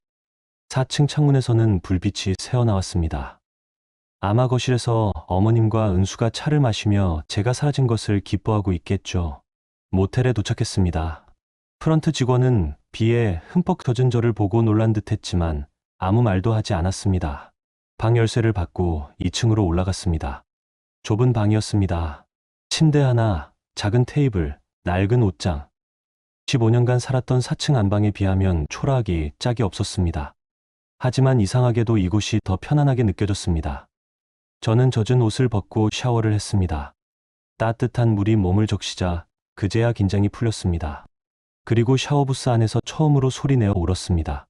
4층 창문에서는 불빛이 새어나왔습니다. 아마 거실에서 어머님과 은수가 차를 마시며 제가 사라진 것을 기뻐하고 있겠죠. 모텔에 도착했습니다. 프런트 직원은 비에 흠뻑 젖은 저를 보고 놀란 듯 했지만 아무 말도 하지 않았습니다. 방 열쇠를 받고 2층으로 올라갔습니다. 좁은 방이었습니다. 침대 하나, 작은 테이블, 낡은 옷장. 15년간 살았던 4층 안방에 비하면 초라하기 짝이 없었습니다. 하지만 이상하게도 이곳이 더 편안하게 느껴졌습니다. 저는 젖은 옷을 벗고 샤워를 했습니다. 따뜻한 물이 몸을 적시자 그제야 긴장이 풀렸습니다. 그리고 샤워부스 안에서 처음으로 소리내어 울었습니다.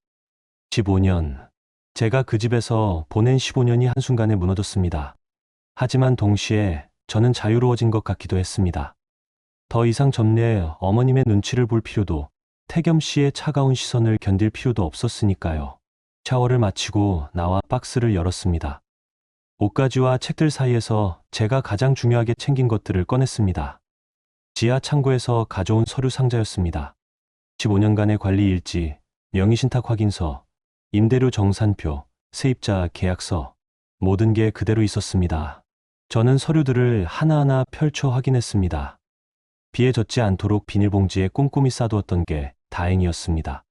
15년. 제가 그 집에서 보낸 15년이 한순간에 무너졌습니다. 하지만 동시에 저는 자유로워진 것 같기도 했습니다. 더 이상 점례 어머님의 눈치를 볼 필요도, 태겸 씨의 차가운 시선을 견딜 필요도 없었으니까요. 샤워를 마치고 나와 박스를 열었습니다. 옷가지와 책들 사이에서 제가 가장 중요하게 챙긴 것들을 꺼냈습니다. 지하 창고에서 가져온 서류 상자였습니다. 15년간의 관리 일지, 명의신탁 확인서, 임대료 정산표, 세입자 계약서, 모든 게 그대로 있었습니다. 저는 서류들을 하나하나 펼쳐 확인했습니다. 비에 젖지 않도록 비닐봉지에 꼼꼼히 싸두었던 게 다행이었습니다.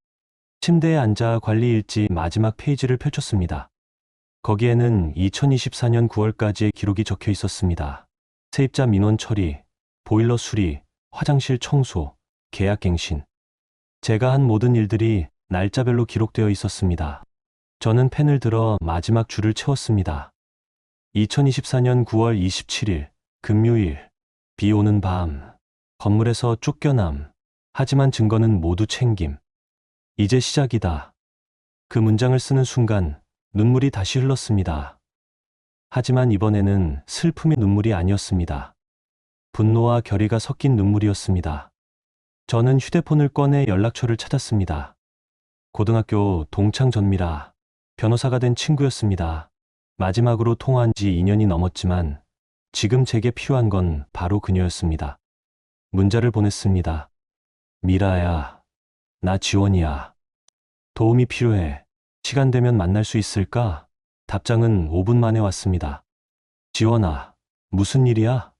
침대에 앉아 관리 일지 마지막 페이지를 펼쳤습니다. 거기에는 2024년 9월까지의 기록이 적혀 있었습니다. 세입자 민원 처리, 보일러 수리, 화장실 청소, 계약 갱신. 제가 한 모든 일들이 날짜별로 기록되어 있었습니다. 저는 펜을 들어 마지막 줄을 채웠습니다. 2024년 9월 27일, 금요일, 비 오는 밤, 건물에서 쫓겨남, 하지만 증거는 모두 챙김. 이제 시작이다. 그 문장을 쓰는 순간 눈물이 다시 흘렀습니다. 하지만 이번에는 슬픔의 눈물이 아니었습니다. 분노와 결의가 섞인 눈물이었습니다. 저는 휴대폰을 꺼내 연락처를 찾았습니다. 고등학교 동창 전미라, 변호사가 된 친구였습니다. 마지막으로 통화한 지 2년이 넘었지만 지금 제게 필요한 건 바로 그녀였습니다. 문자를 보냈습니다. 미라야, 나 지원이야. 도움이 필요해. 시간 되면 만날 수 있을까? 답장은 5분 만에 왔습니다. 지원아, 무슨 일이야?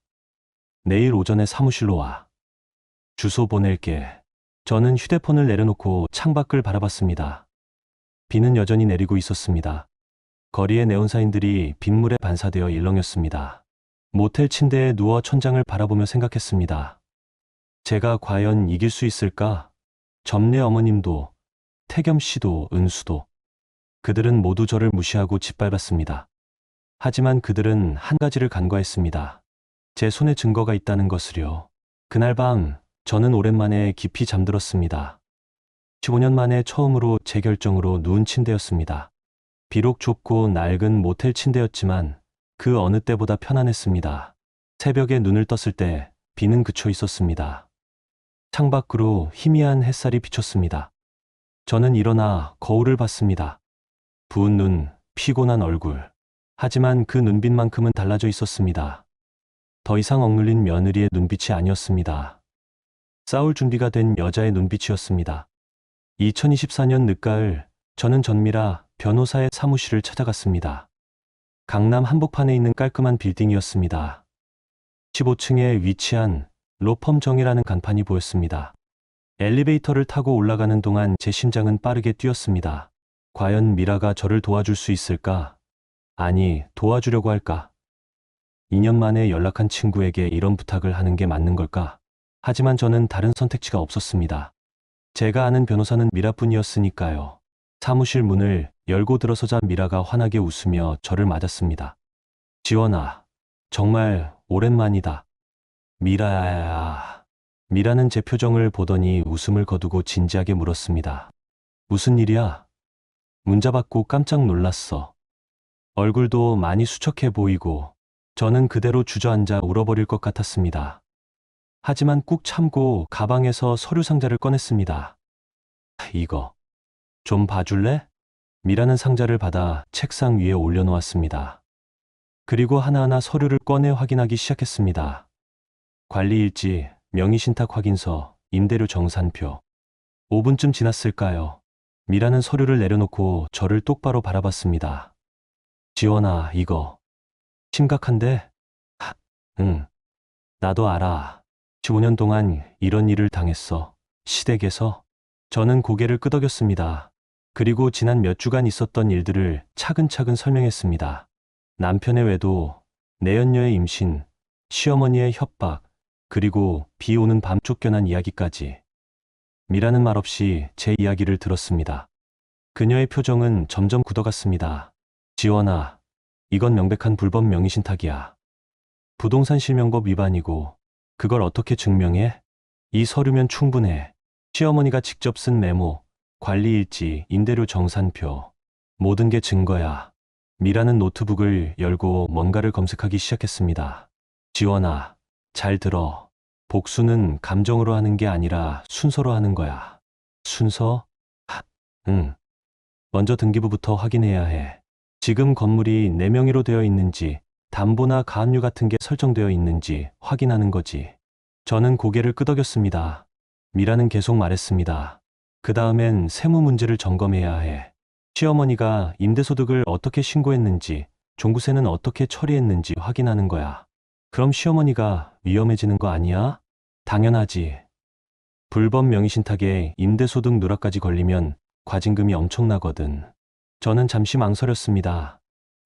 내일 오전에 사무실로 와. 주소 보낼게. 저는 휴대폰을 내려놓고 창밖을 바라봤습니다. 비는 여전히 내리고 있었습니다. 거리의 네온사인들이 빗물에 반사되어 일렁였습니다. 모텔 침대에 누워 천장을 바라보며 생각했습니다. 제가 과연 이길 수 있을까? 점례 어머님도, 태겸 씨도, 은수도. 그들은 모두 저를 무시하고 짓밟았습니다. 하지만 그들은 한 가지를 간과했습니다. 제 손에 증거가 있다는 것을요. 그날 밤 저는 오랜만에 깊이 잠들었습니다. 15년 만에 처음으로 제 결정으로 누운 침대였습니다. 비록 좁고 낡은 모텔 침대였지만 그 어느 때보다 편안했습니다. 새벽에 눈을 떴을 때 비는 그쳐 있었습니다. 창밖으로 희미한 햇살이 비쳤습니다. 저는 일어나 거울을 봤습니다. 부은 눈, 피곤한 얼굴. 하지만 그 눈빛만큼은 달라져 있었습니다. 더 이상 억눌린 며느리의 눈빛이 아니었습니다. 싸울 준비가 된 여자의 눈빛이었습니다. 2024년 늦가을 저는 전미라 변호사의 사무실을 찾아갔습니다. 강남 한복판에 있는 깔끔한 빌딩이었습니다. 15층에 위치한 로펌 정이라는 간판이 보였습니다. 엘리베이터를 타고 올라가는 동안 제 심장은 빠르게 뛰었습니다. 과연 미라가 저를 도와줄 수 있을까? 아니, 도와주려고 할까? 2년 만에 연락한 친구에게 이런 부탁을 하는 게 맞는 걸까? 하지만 저는 다른 선택지가 없었습니다. 제가 아는 변호사는 미라뿐이었으니까요. 사무실 문을 열고 들어서자 미라가 환하게 웃으며 저를 맞았습니다. 지원아, 정말 오랜만이다. 미라야. 미라는 제 표정을 보더니 웃음을 거두고 진지하게 물었습니다. 무슨 일이야? 문자 받고 깜짝 놀랐어. 얼굴도 많이 수척해 보이고 저는 그대로 주저앉아 울어버릴 것 같았습니다. 하지만 꾹 참고 가방에서 서류 상자를 꺼냈습니다. 이거 좀 봐줄래? 미라는 상자를 받아 책상 위에 올려놓았습니다. 그리고 하나하나 서류를 꺼내 확인하기 시작했습니다. 관리일지, 명의신탁 확인서, 임대료 정산표. 5분쯤 지났을까요? 미라는 서류를 내려놓고 저를 똑바로 바라봤습니다. 지원아, 이거 심각한데? 응, 나도 알아. 15년 동안 이런 일을 당했어. 시댁에서. 저는 고개를 끄덕였습니다. 그리고 지난 몇 주간 있었던 일들을 차근차근 설명했습니다. 남편의 외도, 내연녀의 임신, 시어머니의 협박, 그리고 비 오는 밤 쫓겨난 이야기까지. 미라는 말없이 제 이야기를 들었습니다. 그녀의 표정은 점점 굳어갔습니다. 지원아, 이건 명백한 불법 명의신탁이야. 부동산 실명법 위반이고 그걸 어떻게 증명해? 이 서류면 충분해. 시어머니가 직접 쓴 메모, 관리일지, 임대료 정산표, 모든 게 증거야. 미라는 노트북을 열고 뭔가를 검색하기 시작했습니다. 지원아, 잘 들어. 복수는 감정으로 하는 게 아니라 순서로 하는 거야. 순서? 응. 먼저 등기부부터 확인해야 해. 지금 건물이 내 명의로 되어 있는지, 담보나 가압류 같은 게 설정되어 있는지 확인하는 거지. 저는 고개를 끄덕였습니다. 미라는 계속 말했습니다. 그 다음엔 세무 문제를 점검해야 해. 시어머니가 임대소득을 어떻게 신고했는지, 종부세는 어떻게 처리했는지 확인하는 거야. 그럼 시어머니가 위험해지는 거 아니야? 당연하지. 불법 명의신탁에 임대소득 누락까지 걸리면 과징금이 엄청나거든. 저는 잠시 망설였습니다.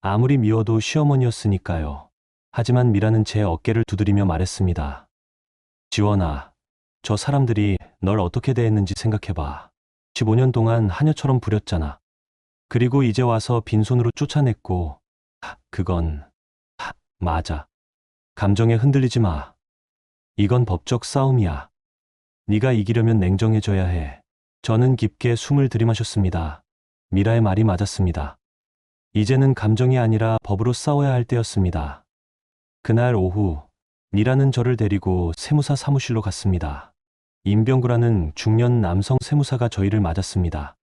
아무리 미워도 시어머니였으니까요. 하지만 미라는 제 어깨를 두드리며 말했습니다. 지원아, 저 사람들이 널 어떻게 대했는지 생각해봐. 15년 동안 하녀처럼 부렸잖아. 그리고 이제 와서 빈손으로 쫓아냈고, 그건, 맞아. 감정에 흔들리지 마. 이건 법적 싸움이야. 네가 이기려면 냉정해져야 해. 저는 깊게 숨을 들이마셨습니다. 미라의 말이 맞았습니다. 이제는 감정이 아니라 법으로 싸워야 할 때였습니다. 그날 오후, 미라는 저를 데리고 세무사 사무실로 갔습니다. 임병구라는 중년 남성 세무사가 저희를 맞았습니다.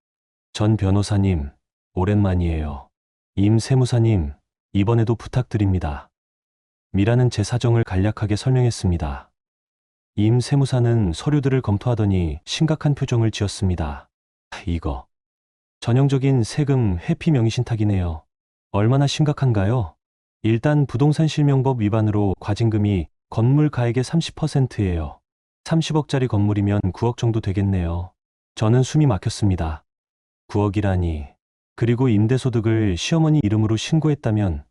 전 변호사님, 오랜만이에요. 임 세무사님, 이번에도 부탁드립니다. 미라는 제 사정을 간략하게 설명했습니다. 임 세무사는 서류들을 검토하더니 심각한 표정을 지었습니다. 이거 전형적인 세금 회피 명의신탁이네요. 얼마나 심각한가요? 일단 부동산 실명법 위반으로 과징금이 건물 가액의 30%예요. 30억짜리 건물이면 9억 정도 되겠네요. 저는 숨이 막혔습니다. 9억이라니. 그리고 임대소득을 시어머니 이름으로 신고했다면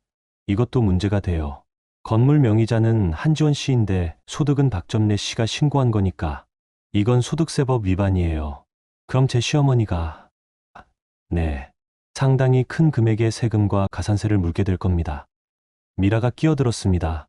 이것도 문제가 돼요. 건물 명의자는 한지원 씨인데 소득은 박점래 씨가 신고한 거니까 이건 소득세법 위반이에요. 그럼 제 시어머니가 네, 상당히 큰 금액의 세금과 가산세를 물게 될 겁니다. 미라가 끼어들었습니다.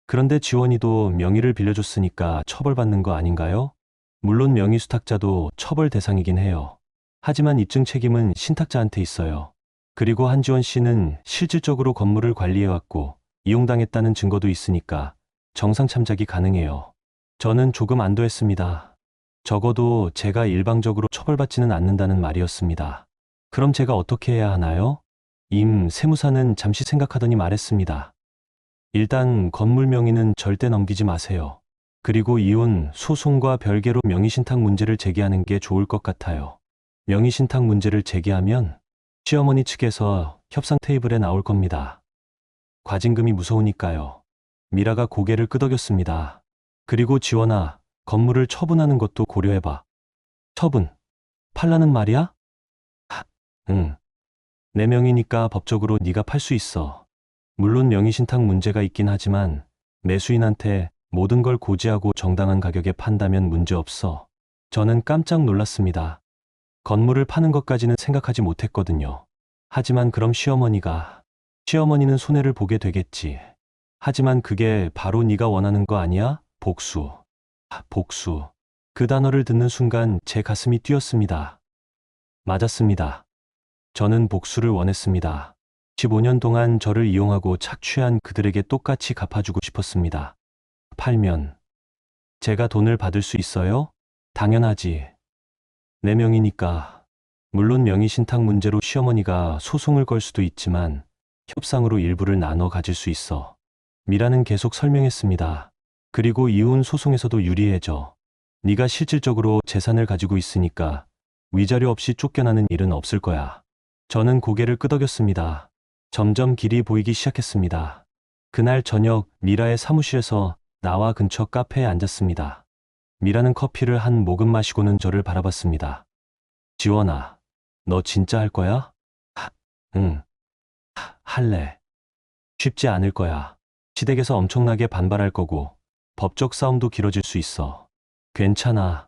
그런데 지원이도 명의를 빌려줬으니까 처벌받는 거 아닌가요? 물론 명의수탁자도 처벌 대상이긴 해요. 하지만 입증 책임은 신탁자한테 있어요. 그리고 한지원 씨는 실질적으로 건물을 관리해왔고 이용당했다는 증거도 있으니까 정상 참작이 가능해요. 저는 조금 안도했습니다. 적어도 제가 일방적으로 처벌받지는 않는다는 말이었습니다. 그럼 제가 어떻게 해야 하나요? 임 세무사는 잠시 생각하더니 말했습니다. 일단 건물 명의는 절대 넘기지 마세요. 그리고 이혼, 소송과 별개로 명의신탁 문제를 제기하는 게 좋을 것 같아요. 명의신탁 문제를 제기하면 시어머니 측에서 협상 테이블에 나올 겁니다. 과징금이 무서우니까요. 미라가 고개를 끄덕였습니다. 그리고 지원아, 건물을 처분하는 것도 고려해봐. 처분? 팔라는 말이야? 응. 내 명의니까 법적으로 네가 팔 수 있어. 물론 명의신탁 문제가 있긴 하지만 매수인한테 모든 걸 고지하고 정당한 가격에 판다면 문제없어. 저는 깜짝 놀랐습니다. 건물을 파는 것까지는 생각하지 못했거든요. 하지만 그럼 시어머니는 손해를 보게 되겠지. 하지만 그게 바로 네가 원하는 거 아니야? 복수. 복수. 그 단어를 듣는 순간 제 가슴이 뛰었습니다. 맞았습니다. 저는 복수를 원했습니다. 15년 동안 저를 이용하고 착취한 그들에게 똑같이 갚아주고 싶었습니다. 팔면 제가 돈을 받을 수 있어요? 당연하지. 내 명의니까. 물론 명의신탁 문제로 시어머니가 소송을 걸 수도 있지만 협상으로 일부를 나눠 가질 수 있어. 미라는 계속 설명했습니다. 그리고 이혼 소송에서도 유리해져. 네가 실질적으로 재산을 가지고 있으니까 위자료 없이 쫓겨나는 일은 없을 거야. 저는 고개를 끄덕였습니다. 점점 길이 보이기 시작했습니다. 그날 저녁 미라의 사무실에서 나와 근처 카페에 앉았습니다. 미라는 커피를 한 모금 마시고는 저를 바라봤습니다. 지원아, 너 진짜 할 거야? 응. 할래. 쉽지 않을 거야. 시댁에서 엄청나게 반발할 거고 법적 싸움도 길어질 수 있어. 괜찮아.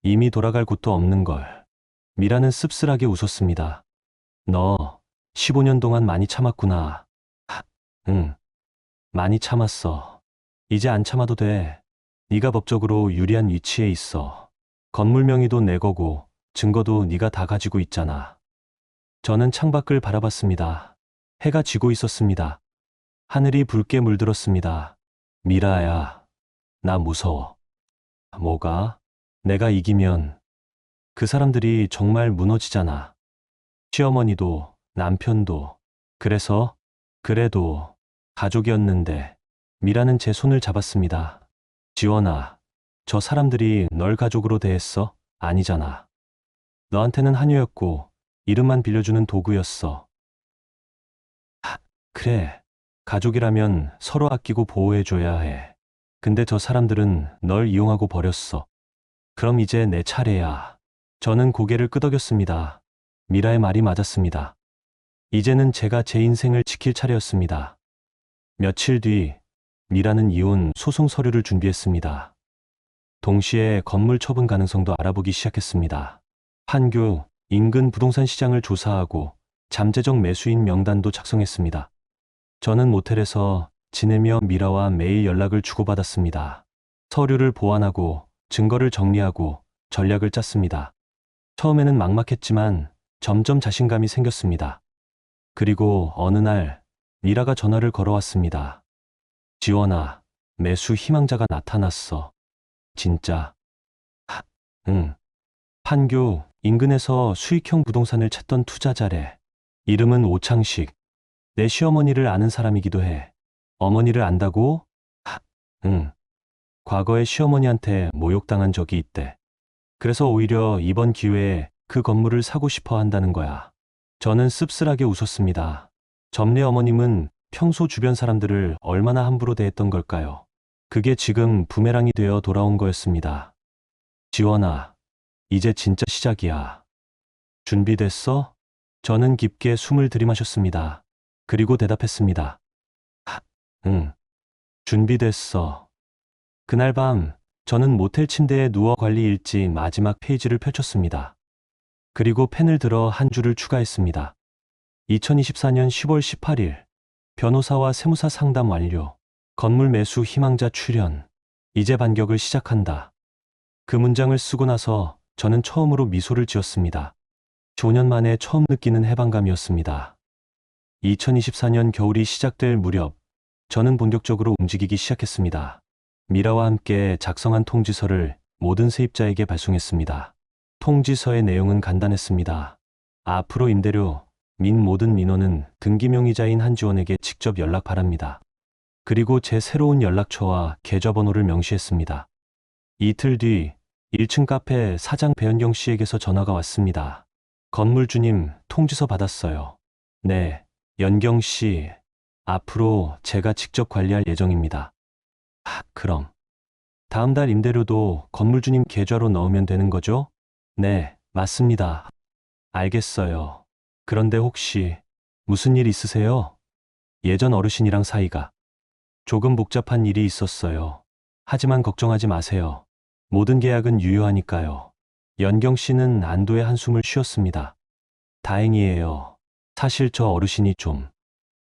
이미 돌아갈 곳도 없는 걸. 미라는 씁쓸하게 웃었습니다. 너 15년 동안 많이 참았구나. 응. 많이 참았어. 이제 안 참아도 돼. 네가 법적으로 유리한 위치에 있어. 건물 명의도 내 거고 증거도 네가 다 가지고 있잖아. 저는 창밖을 바라봤습니다. 해가 지고 있었습니다. 하늘이 붉게 물들었습니다. 미라야, 나 무서워. 뭐가? 내가 이기면 그 사람들이 정말 무너지잖아. 시어머니도 남편도. 그래도 가족이었는데. 미라는 제 손을 잡았습니다. 지원아, 저 사람들이 널 가족으로 대했어? 아니잖아. 너한테는 한여였고 이름만 빌려주는 도구였어. 그래. 가족이라면 서로 아끼고 보호해줘야 해. 근데 저 사람들은 널 이용하고 버렸어. 그럼 이제 내 차례야. 저는 고개를 끄덕였습니다. 미라의 말이 맞았습니다. 이제는 제가 제 인생을 지킬 차례였습니다. 며칠 뒤 미라는 이혼 소송 서류를 준비했습니다. 동시에 건물 처분 가능성도 알아보기 시작했습니다. 판교 인근 부동산 시장을 조사하고 잠재적 매수인 명단도 작성했습니다. 저는 모텔에서 지내며 미라와 매일 연락을 주고받았습니다. 서류를 보완하고 증거를 정리하고 전략을 짰습니다. 처음에는 막막했지만 점점 자신감이 생겼습니다. 그리고 어느 날 미라가 전화를 걸어왔습니다. 지원아, 매수 희망자가 나타났어. 진짜? 응. 판교 인근에서 수익형 부동산을 찾던 투자자래. 이름은 오창식. 내 시어머니를 아는 사람이기도 해. 어머니를 안다고? 응. 과거에 시어머니한테 모욕당한 적이 있대. 그래서 오히려 이번 기회에 그 건물을 사고 싶어 한다는 거야. 저는 씁쓸하게 웃었습니다. 점례 어머님은 평소 주변 사람들을 얼마나 함부로 대했던 걸까요? 그게 지금 부메랑이 되어 돌아온 거였습니다. 지원아, 이제 진짜 시작이야. 준비됐어? 저는 깊게 숨을 들이마셨습니다. 그리고 대답했습니다. 응. 준비됐어. 그날 밤 저는 모텔 침대에 누워 관리 일지 마지막 페이지를 펼쳤습니다. 그리고 펜을 들어 한 줄을 추가했습니다. 2024년 10월 18일 변호사와 세무사 상담 완료. 건물 매수 희망자 출연. 이제 반격을 시작한다. 그 문장을 쓰고 나서 저는 처음으로 미소를 지었습니다. 5년 만에 처음 느끼는 해방감이었습니다. 2024년 겨울이 시작될 무렵 저는 본격적으로 움직이기 시작했습니다. 미라와 함께 작성한 통지서를 모든 세입자에게 발송했습니다. 통지서의 내용은 간단했습니다. 앞으로 임대료 민 모든 민원은 등기명의자인 한지원에게 직접 연락 바랍니다. 그리고 제 새로운 연락처와 계좌번호를 명시했습니다. 이틀 뒤 1층 카페 사장 배현경 씨에게서 전화가 왔습니다. 건물주님, 통지서 받았어요. 네, 연경 씨. 앞으로 제가 직접 관리할 예정입니다. 그럼 다음 달 임대료도 건물주님 계좌로 넣으면 되는 거죠? 네, 맞습니다. 알겠어요. 그런데 혹시 무슨 일 있으세요? 예전 어르신이랑 사이가 조금 복잡한 일이 있었어요. 하지만 걱정하지 마세요. 모든 계약은 유효하니까요. 연경 씨는 안도의 한숨을 쉬었습니다. 다행이에요. 사실 저 어르신이 좀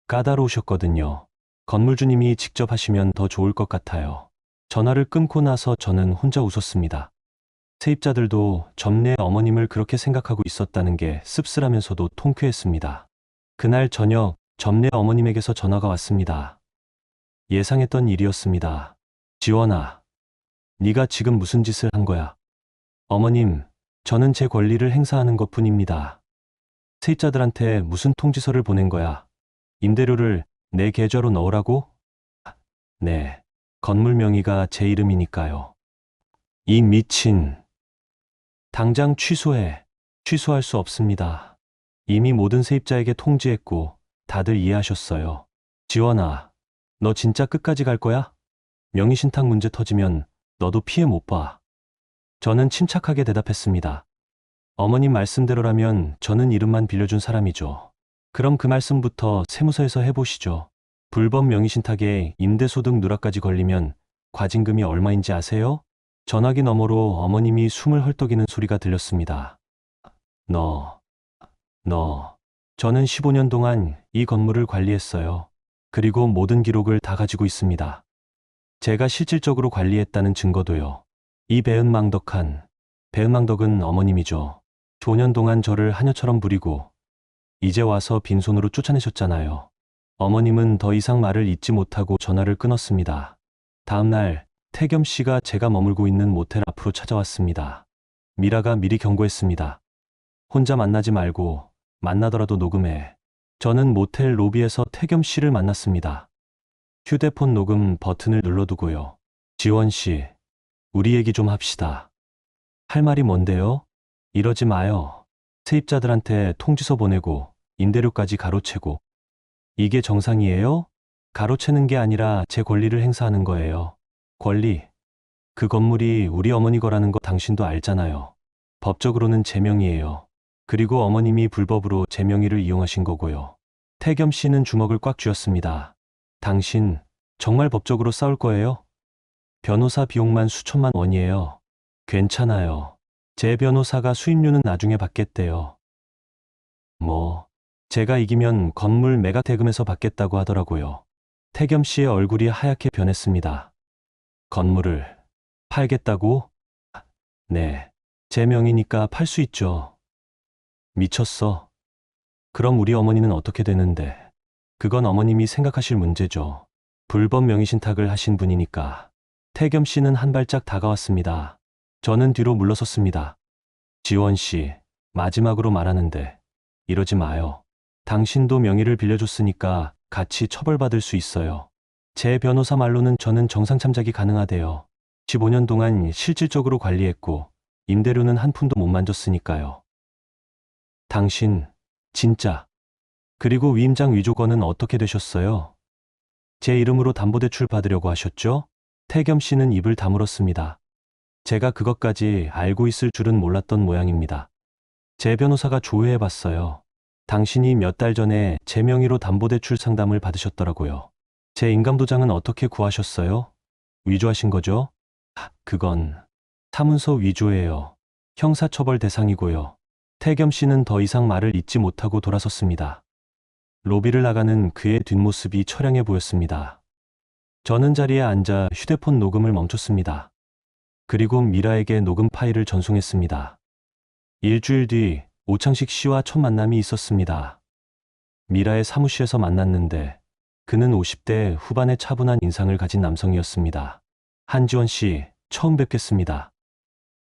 까다로우셨거든요. 건물주님이 직접 하시면 더 좋을 것 같아요. 전화를 끊고 나서 저는 혼자 웃었습니다. 세입자들도 점내 어머님을 그렇게 생각하고 있었다는 게 씁쓸하면서도 통쾌했습니다. 그날 저녁 점내 어머님에게서 전화가 왔습니다. 예상했던 일이었습니다. 지원아, 네가 지금 무슨 짓을 한 거야? 어머님, 저는 제 권리를 행사하는 것뿐입니다. 세입자들한테 무슨 통지서를 보낸 거야? 임대료를 내 계좌로 넣으라고? 네, 건물 명의가 제 이름이니까요. 이 미친. 당장 취소해. 취소할 수 없습니다. 이미 모든 세입자에게 통지했고 다들 이해하셨어요. 지원아, 너 진짜 끝까지 갈 거야? 명의신탁 문제 터지면 너도 피해 못 봐. 저는 침착하게 대답했습니다. 어머님 말씀대로라면 저는 이름만 빌려준 사람이죠. 그럼 그 말씀부터 세무서에서 해보시죠. 불법 명의신탁에 임대소득 누락까지 걸리면 과징금이 얼마인지 아세요? 전화기 너머로 어머님이 숨을 헐떡이는 소리가 들렸습니다. 너. 저는 15년 동안 이 건물을 관리했어요. 그리고 모든 기록을 다 가지고 있습니다. 제가 실질적으로 관리했다는 증거도요. 이 배은망덕은 어머님이죠. 5년 동안 저를 하녀처럼 부리고 이제 와서 빈손으로 쫓아내셨잖아요. 어머님은 더 이상 말을 잇지 못하고 전화를 끊었습니다. 다음 날 태겸 씨가 제가 머물고 있는 모텔 앞으로 찾아왔습니다. 미라가 미리 경고했습니다. 혼자 만나지 말고 만나더라도 녹음해. 저는 모텔 로비에서 태겸 씨를 만났습니다. 휴대폰 녹음 버튼을 눌러두고요. 지원 씨, 우리 얘기 좀 합시다. 할 말이 뭔데요? 이러지 마요. 세입자들한테 통지서 보내고 임대료까지 가로채고. 이게 정상이에요? 가로채는 게 아니라 제 권리를 행사하는 거예요. 권리. 그 건물이 우리 어머니 거라는 거 당신도 알잖아요. 법적으로는 제 명의예요. 그리고 어머님이 불법으로 제 명의를 이용하신 거고요. 태겸 씨는 주먹을 꽉 쥐었습니다. 당신 정말 법적으로 싸울 거예요? 변호사 비용만 수천만 원이에요. 괜찮아요. 제 변호사가 수임료는 나중에 받겠대요. 제가 이기면 건물 매각 대금에서 받겠다고 하더라고요. 태겸 씨의 얼굴이 하얗게 변했습니다. 건물을 팔겠다고? 네, 제 명의니까 팔 수 있죠. 미쳤어. 그럼 우리 어머니는 어떻게 되는데? 그건 어머님이 생각하실 문제죠. 불법 명의신탁을 하신 분이니까. 태겸 씨는 한 발짝 다가왔습니다. 저는 뒤로 물러섰습니다. 지원 씨, 마지막으로 말하는데 이러지 마요. 당신도 명의를 빌려줬으니까 같이 처벌받을 수 있어요. 제 변호사 말로는 저는 정상 참작이 가능하대요. 15년 동안 실질적으로 관리했고 임대료는 한 푼도 못 만졌으니까요. 당신 진짜. 그리고 위임장 위조건은 어떻게 되셨어요? 제 이름으로 담보대출 받으려고 하셨죠? 태겸 씨는 입을 다물었습니다. 제가 그것까지 알고 있을 줄은 몰랐던 모양입니다. 제 변호사가 조회해봤어요. 당신이 몇 달 전에 제 명의로 담보대출 상담을 받으셨더라고요. 제 인감도장은 어떻게 구하셨어요? 위조하신 거죠? 그건 사문서 위조예요. 형사처벌 대상이고요. 태겸 씨는 더 이상 말을 잇지 못하고 돌아섰습니다. 로비를 나가는 그의 뒷모습이 처량해 보였습니다. 저는 자리에 앉아 휴대폰 녹음을 멈췄습니다. 그리고 미라에게 녹음 파일을 전송했습니다. 일주일 뒤 오창식 씨와 첫 만남이 있었습니다. 미라의 사무실에서 만났는데 그는 50대 후반의 차분한 인상을 가진 남성이었습니다. 한지원 씨, 처음 뵙겠습니다.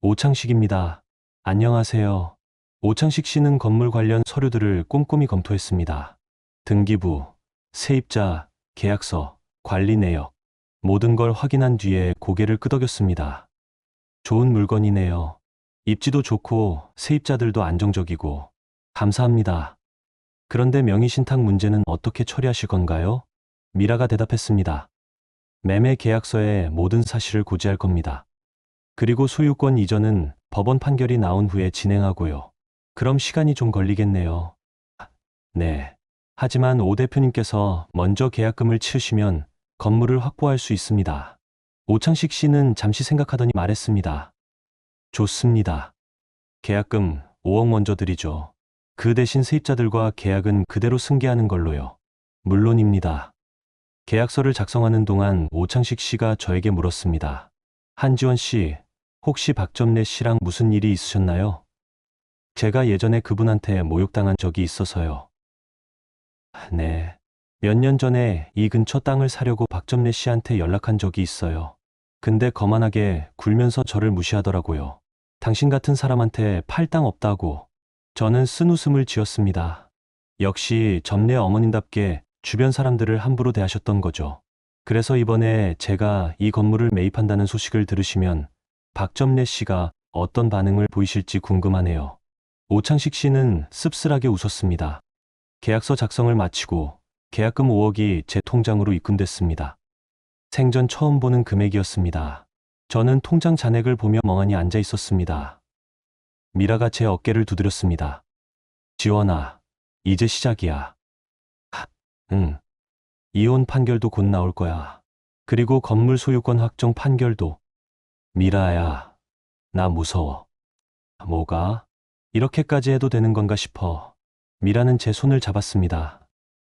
오창식입니다. 안녕하세요. 오창식 씨는 건물 관련 서류들을 꼼꼼히 검토했습니다. 등기부, 세입자, 계약서, 관리 내역, 모든 걸 확인한 뒤에 고개를 끄덕였습니다. 좋은 물건이네요. 입지도 좋고 세입자들도 안정적이고 감사합니다. 그런데 명의신탁 문제는 어떻게 처리하실 건가요? 미라가 대답했습니다. 매매 계약서에 모든 사실을 고지할 겁니다. 그리고 소유권 이전은 법원 판결이 나온 후에 진행하고요. 그럼 시간이 좀 걸리겠네요. 네. 하지만 오 대표님께서 먼저 계약금을 치으시면 건물을 확보할 수 있습니다. 오창식 씨는 잠시 생각하더니 말했습니다. 좋습니다. 계약금 5억 먼저 드리죠. 그 대신 세입자들과 계약은 그대로 승계하는 걸로요. 물론입니다. 계약서를 작성하는 동안 오창식 씨가 저에게 물었습니다. 한지원 씨, 혹시 박점래 씨랑 무슨 일이 있으셨나요? 제가 예전에 그분한테 모욕당한 적이 있어서요. 네. 몇 년 전에 이 근처 땅을 사려고 박점래 씨한테 연락한 적이 있어요. 근데 거만하게 굴면서 저를 무시하더라고요. 당신 같은 사람한테 팔 땅 없다고. 저는 쓴웃음을 지었습니다. 역시 점례 어머님답게 주변 사람들을 함부로 대하셨던 거죠. 그래서 이번에 제가 이 건물을 매입한다는 소식을 들으시면 박점례 씨가 어떤 반응을 보이실지 궁금하네요. 오창식 씨는 씁쓸하게 웃었습니다. 계약서 작성을 마치고 계약금 5억이 제 통장으로 입금됐습니다. 생전 처음 보는 금액이었습니다. 저는 통장 잔액을 보며 멍하니 앉아 있었습니다. 미라가 제 어깨를 두드렸습니다. 지원아, 이제 시작이야. 응. 이혼 판결도 곧 나올 거야. 그리고 건물 소유권 확정 판결도. 미라야, 나 무서워. 뭐가? 이렇게까지 해도 되는 건가 싶어. 미라는 제 손을 잡았습니다.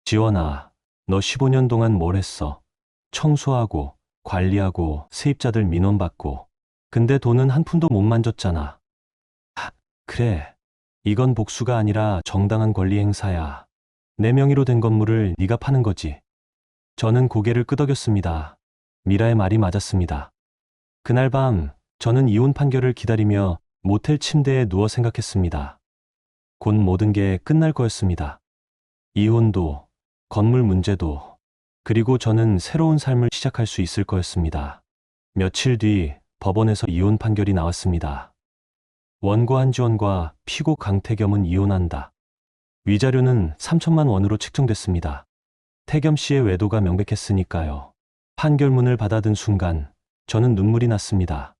지원아, 너 15년 동안 뭘 했어? 청소하고, 관리하고, 세입자들 민원받고. 근데 돈은 한 푼도 못 만졌잖아. 그래. 이건 복수가 아니라 정당한 권리 행사야. 내 명의로 된 건물을 네가 파는 거지. 저는 고개를 끄덕였습니다. 미라의 말이 맞았습니다. 그날 밤 저는 이혼 판결을 기다리며 모텔 침대에 누워 생각했습니다. 곧 모든 게 끝날 거였습니다. 이혼도, 건물 문제도, 그리고 저는 새로운 삶을 시작할 수 있을 거였습니다. 며칠 뒤 법원에서 이혼 판결이 나왔습니다. 원고 한지원과 피고 강태겸은 이혼한다. 위자료는 3천만 원으로 책정됐습니다. 태겸 씨의 외도가 명백했으니까요. 판결문을 받아든 순간 저는 눈물이 났습니다.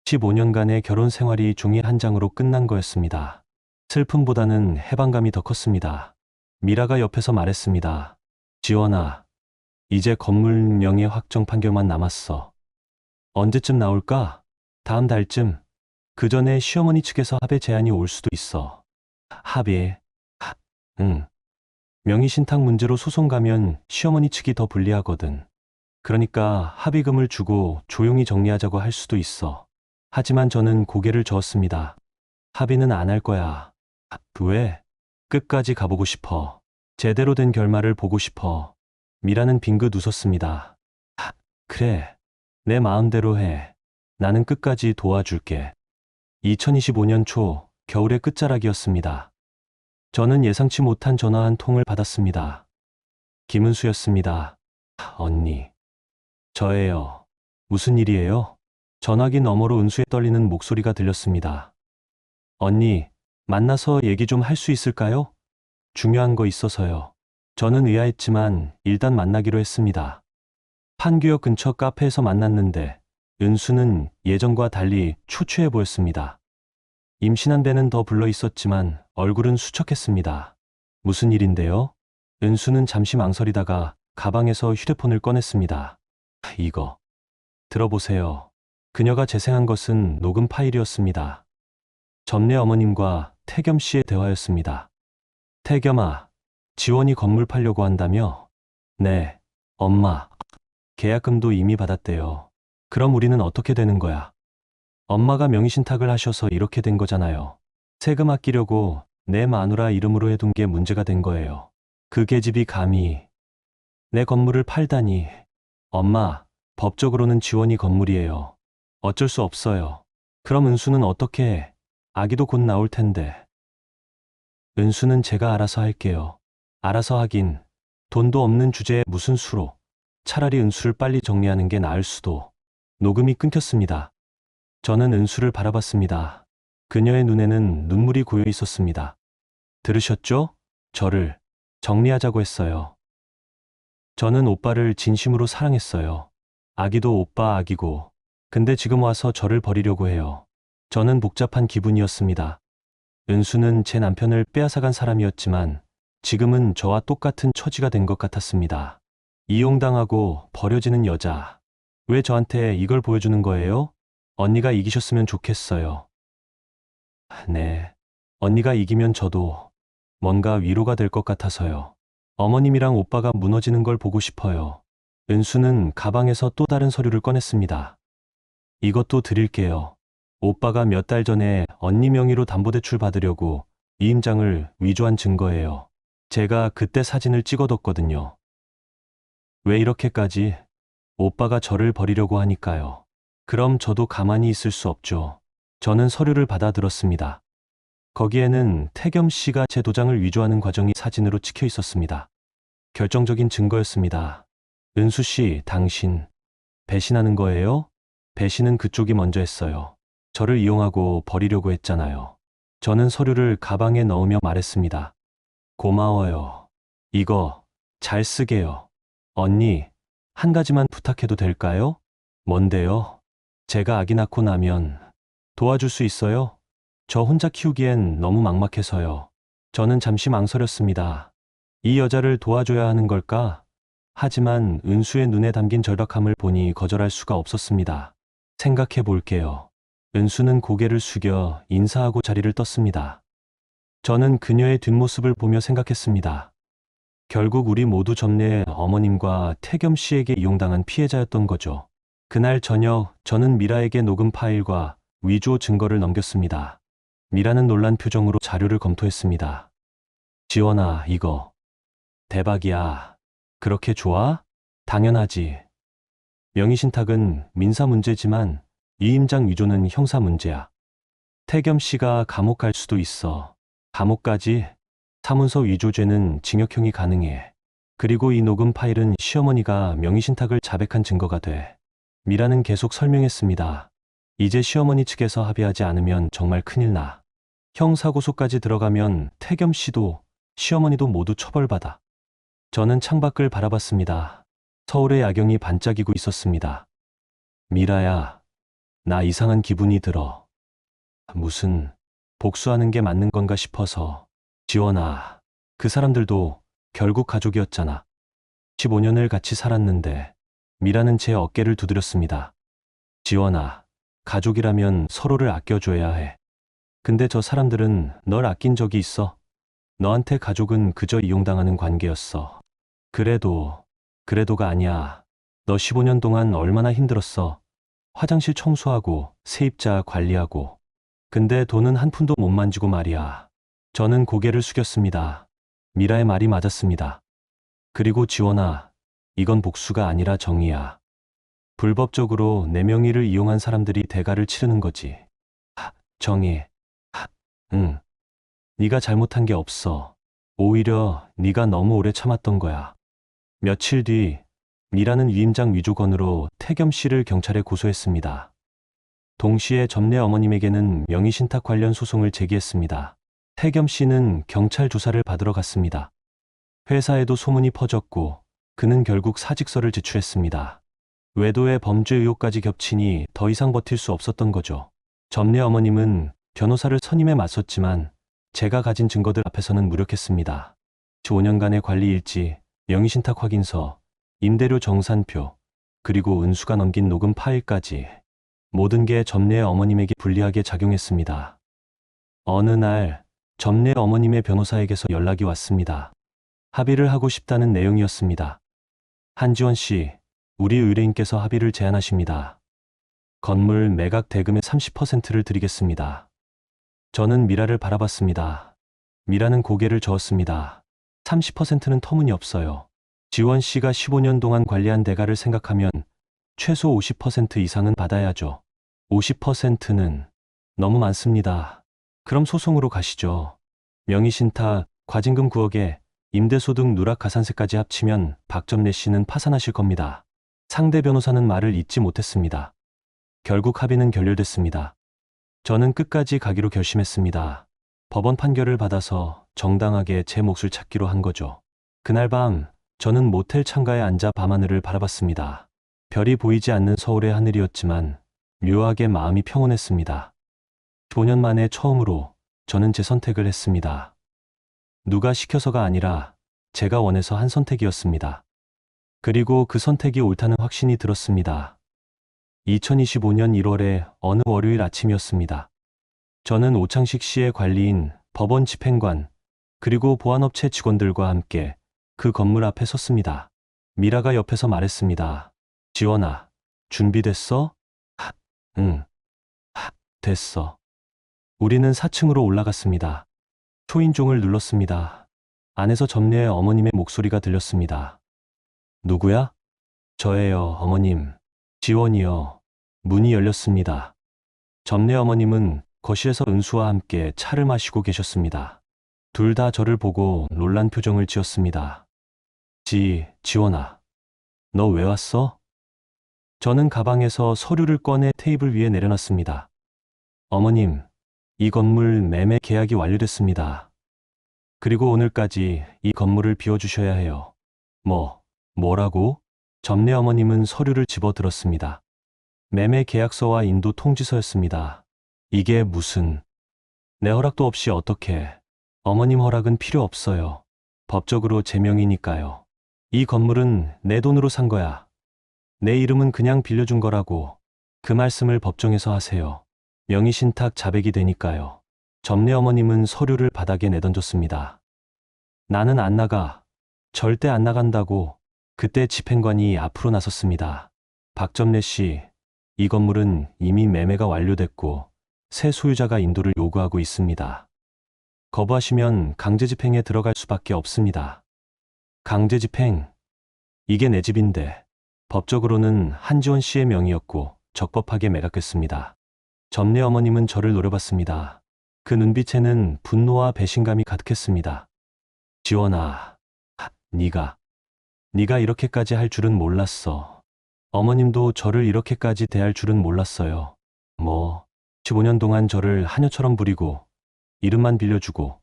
15년간의 결혼 생활이 종이 한 장으로 끝난 거였습니다. 슬픔보다는 해방감이 더 컸습니다. 미라가 옆에서 말했습니다. 지원아, 이제 건물 명예 확정 판결만 남았어. 언제쯤 나올까? 다음 달쯤. 그 전에 시어머니 측에서 합의 제안이 올 수도 있어. 합의? 응. 명의신탁 문제로 소송 가면 시어머니 측이 더 불리하거든. 그러니까 합의금을 주고 조용히 정리하자고 할 수도 있어. 하지만 저는 고개를 저었습니다. 합의는 안 할 거야. 왜? 끝까지 가보고 싶어. 제대로 된 결말을 보고 싶어. 미라는 빙긋 웃었습니다. 그래. 내 마음대로 해. 나는 끝까지 도와줄게. 2025년 초 겨울의 끝자락이었습니다. 저는 예상치 못한 전화 한 통을 받았습니다. 김은수였습니다. 언니. 저예요. 무슨 일이에요? 전화기 너머로 은수의 떨리는 목소리가 들렸습니다. 언니, 만나서 얘기 좀 할 수 있을까요? 중요한 거 있어서요. 저는 의아했지만 일단 만나기로 했습니다. 판교역 근처 카페에서 만났는데 은수는 예전과 달리 초췌해 보였습니다. 임신한 배는 더 불러 있었지만 얼굴은 수척했습니다. 무슨 일인데요? 은수는 잠시 망설이다가 가방에서 휴대폰을 꺼냈습니다. 이거. 들어보세요. 그녀가 재생한 것은 녹음 파일이었습니다. 점례 어머님과 태겸 씨의 대화였습니다. 태겸아, 지원이 건물 팔려고 한다며? 네, 엄마. 계약금도 이미 받았대요. 그럼 우리는 어떻게 되는 거야? 엄마가 명의신탁을 하셔서 이렇게 된 거잖아요. 세금 아끼려고 내 마누라 이름으로 해둔 게 문제가 된 거예요. 그 계집이 감히 내 건물을 팔다니. 엄마, 법적으로는 지원이 건물이에요. 어쩔 수 없어요. 그럼 은수는 어떻게 해? 아기도 곧 나올 텐데. 은수는 제가 알아서 할게요. 알아서 하긴. 돈도 없는 주제에 무슨 수로. 차라리 은수를 빨리 정리하는 게 나을 수도. 녹음이 끊겼습니다. 저는 은수를 바라봤습니다. 그녀의 눈에는 눈물이 고여 있었습니다. 들으셨죠? 저를 정리하자고 했어요. 저는 오빠를 진심으로 사랑했어요. 아기도 오빠 아기고. 근데 지금 와서 저를 버리려고 해요. 저는 복잡한 기분이었습니다. 은수는 제 남편을 빼앗아간 사람이었지만 지금은 저와 똑같은 처지가 된 것 같았습니다. 이용당하고 버려지는 여자. 왜 저한테 이걸 보여주는 거예요? 언니가 이기셨으면 좋겠어요. 네. 언니가 이기면 저도 뭔가 위로가 될 것 같아서요. 어머님이랑 오빠가 무너지는 걸 보고 싶어요. 은수는 가방에서 또 다른 서류를 꺼냈습니다. 이것도 드릴게요. 오빠가 몇 달 전에 언니 명의로 담보대출 받으려고 위임장을 위조한 증거예요. 제가 그때 사진을 찍어뒀거든요. 왜 이렇게까지? 오빠가 저를 버리려고 하니까요. 그럼 저도 가만히 있을 수 없죠. 저는 서류를 받아들었습니다. 거기에는 태겸 씨가 제 도장을 위조하는 과정이 사진으로 찍혀 있었습니다. 결정적인 증거였습니다. 은수 씨, 당신 배신하는 거예요? 배신은 그쪽이 먼저 했어요. 저를 이용하고 버리려고 했잖아요. 저는 서류를 가방에 넣으며 말했습니다. 고마워요. 이거 잘 쓰게요. 언니, 한 가지만 부탁해도 될까요? 뭔데요? 제가 아기 낳고 나면 도와줄 수 있어요? 저 혼자 키우기엔 너무 막막해서요. 저는 잠시 망설였습니다. 이 여자를 도와줘야 하는 걸까? 하지만 은수의 눈에 담긴 절박함을 보니 거절할 수가 없었습니다. 생각해 볼게요. 은수는 고개를 숙여 인사하고 자리를 떴습니다. 저는 그녀의 뒷모습을 보며 생각했습니다. 결국 우리 모두 점례의 어머님과 태겸 씨에게 이용당한 피해자였던 거죠. 그날 저녁 저는 미라에게 녹음 파일과 위조 증거를 넘겼습니다. 미라는 놀란 표정으로 자료를 검토했습니다. 지원아, 이거 대박이야. 그렇게 좋아? 당연하지. 명의신탁은 민사 문제지만 위임장 위조는 형사 문제야. 태겸 씨가 감옥 갈 수도 있어. 감옥까지? 사문서 위조죄는 징역형이 가능해. 그리고 이 녹음 파일은 시어머니가 명의신탁을 자백한 증거가 돼. 미라는 계속 설명했습니다. 이제 시어머니 측에서 합의하지 않으면 정말 큰일 나. 형사고소까지 들어가면 태겸 씨도 시어머니도 모두 처벌받아. 저는 창밖을 바라봤습니다. 서울의 야경이 반짝이고 있었습니다. 미라야, 나 이상한 기분이 들어. 무슨 복수하는 게 맞는 건가 싶어서. 지원아, 그 사람들도 결국 가족이었잖아. 15년을 같이 살았는데. 미라는 제 어깨를 두드렸습니다. 지원아, 가족이라면 서로를 아껴줘야 해. 근데 저 사람들은 널 아낀 적이 있어? 너한테 가족은 그저 이용당하는 관계였어. 그래도가 아니야. 너 15년 동안 얼마나 힘들었어. 화장실 청소하고 세입자 관리하고. 근데 돈은 한 푼도 못 만지고 말이야. 저는 고개를 숙였습니다. 미라의 말이 맞았습니다. 그리고 지원아, 이건 복수가 아니라 정의야. 불법적으로 내 명의를 이용한 사람들이 대가를 치르는 거지. 정의. 응. 네가 잘못한 게 없어. 오히려 네가 너무 오래 참았던 거야. 며칠 뒤 미라는 위임장 위조건으로 태겸 씨를 경찰에 고소했습니다. 동시에 점례 어머님에게는 명의신탁 관련 소송을 제기했습니다. 태겸 씨는 경찰 조사를 받으러 갔습니다. 회사에도 소문이 퍼졌고 그는 결국 사직서를 제출했습니다. 외도의 범죄 의혹까지 겹치니 더 이상 버틸 수 없었던 거죠. 점례 어머님은 변호사를 선임해 맞섰지만 제가 가진 증거들 앞에서는 무력했습니다. 5년간의 관리 일지, 명의신탁 확인서, 임대료 정산표, 그리고 은수가 넘긴 녹음 파일까지 모든 게 점례 어머님에게 불리하게 작용했습니다. 어느 날 점례 어머님의 변호사에게서 연락이 왔습니다. 합의를 하고 싶다는 내용이었습니다. 한지원 씨, 우리 의뢰인께서 합의를 제안하십니다. 건물 매각 대금의 30%를 드리겠습니다. 저는 미라를 바라봤습니다. 미라는 고개를 저었습니다. 30%는 터무니없어요. 지원 씨가 15년 동안 관리한 대가를 생각하면 최소 50% 이상은 받아야죠. 50%는 너무 많습니다. 그럼 소송으로 가시죠. 명의신탁, 과징금 9억에 임대소득 누락 가산세까지 합치면 박점례 씨는 파산하실 겁니다. 상대 변호사는 말을 잇지 못했습니다. 결국 합의는 결렬됐습니다. 저는 끝까지 가기로 결심했습니다. 법원 판결을 받아서 정당하게 제 몫을 찾기로 한 거죠. 그날 밤 저는 모텔 창가에 앉아 밤하늘을 바라봤습니다. 별이 보이지 않는 서울의 하늘이었지만 묘하게 마음이 평온했습니다. 15년 만에 처음으로 저는 제 선택을 했습니다. 누가 시켜서가 아니라 제가 원해서 한 선택이었습니다. 그리고 그 선택이 옳다는 확신이 들었습니다. 2025년 1월의 어느 월요일 아침이었습니다. 저는 오창식 씨의 관리인 법원 집행관 그리고 보안업체 직원들과 함께 그 건물 앞에 섰습니다. 미라가 옆에서 말했습니다. 지원아, 준비됐어? 응. 됐어. 우리는 4층으로 올라갔습니다. 초인종을 눌렀습니다. 안에서 점례의 어머님의 목소리가 들렸습니다. 누구야? 저예요, 어머님. 지원이요. 문이 열렸습니다. 점례 어머님은 거실에서 은수와 함께 차를 마시고 계셨습니다. 둘 다 저를 보고 놀란 표정을 지었습니다. 지원아. 너 왜 왔어? 저는 가방에서 서류를 꺼내 테이블 위에 내려놨습니다. 어머님, 이 건물 매매 계약이 완료됐습니다. 그리고 오늘까지 이 건물을 비워주셔야 해요. 뭐라고? 점례 어머님은 서류를 집어들었습니다. 매매 계약서와 인도 통지서였습니다. 이게 무슨... 내 허락도 없이 어떻게... 어머님 허락은 필요 없어요. 법적으로 제 명이니까요. 이 건물은 내 돈으로 산 거야. 내 이름은 그냥 빌려준 거라고. 그 말씀을 법정에서 하세요. 명의신탁 자백이 되니까요. 점례 어머님은 서류를 바닥에 내던졌습니다. 나는 안 나가. 절대 안 나간다고. 그때 집행관이 앞으로 나섰습니다. 박점례 씨, 이 건물은 이미 매매가 완료됐고 새 소유자가 인도를 요구하고 있습니다. 거부하시면 강제집행에 들어갈 수밖에 없습니다. 강제집행? 이게 내 집인데. 법적으로는 한지원 씨의 명의였고 적법하게 매각했습니다. 점례 어머님은 저를 노려봤습니다. 그 눈빛에는 분노와 배신감이 가득했습니다. 지원아, 네가 이렇게까지 할 줄은 몰랐어. 어머님도 저를 이렇게까지 대할 줄은 몰랐어요. 15년 동안 저를 하녀처럼 부리고 이름만 빌려주고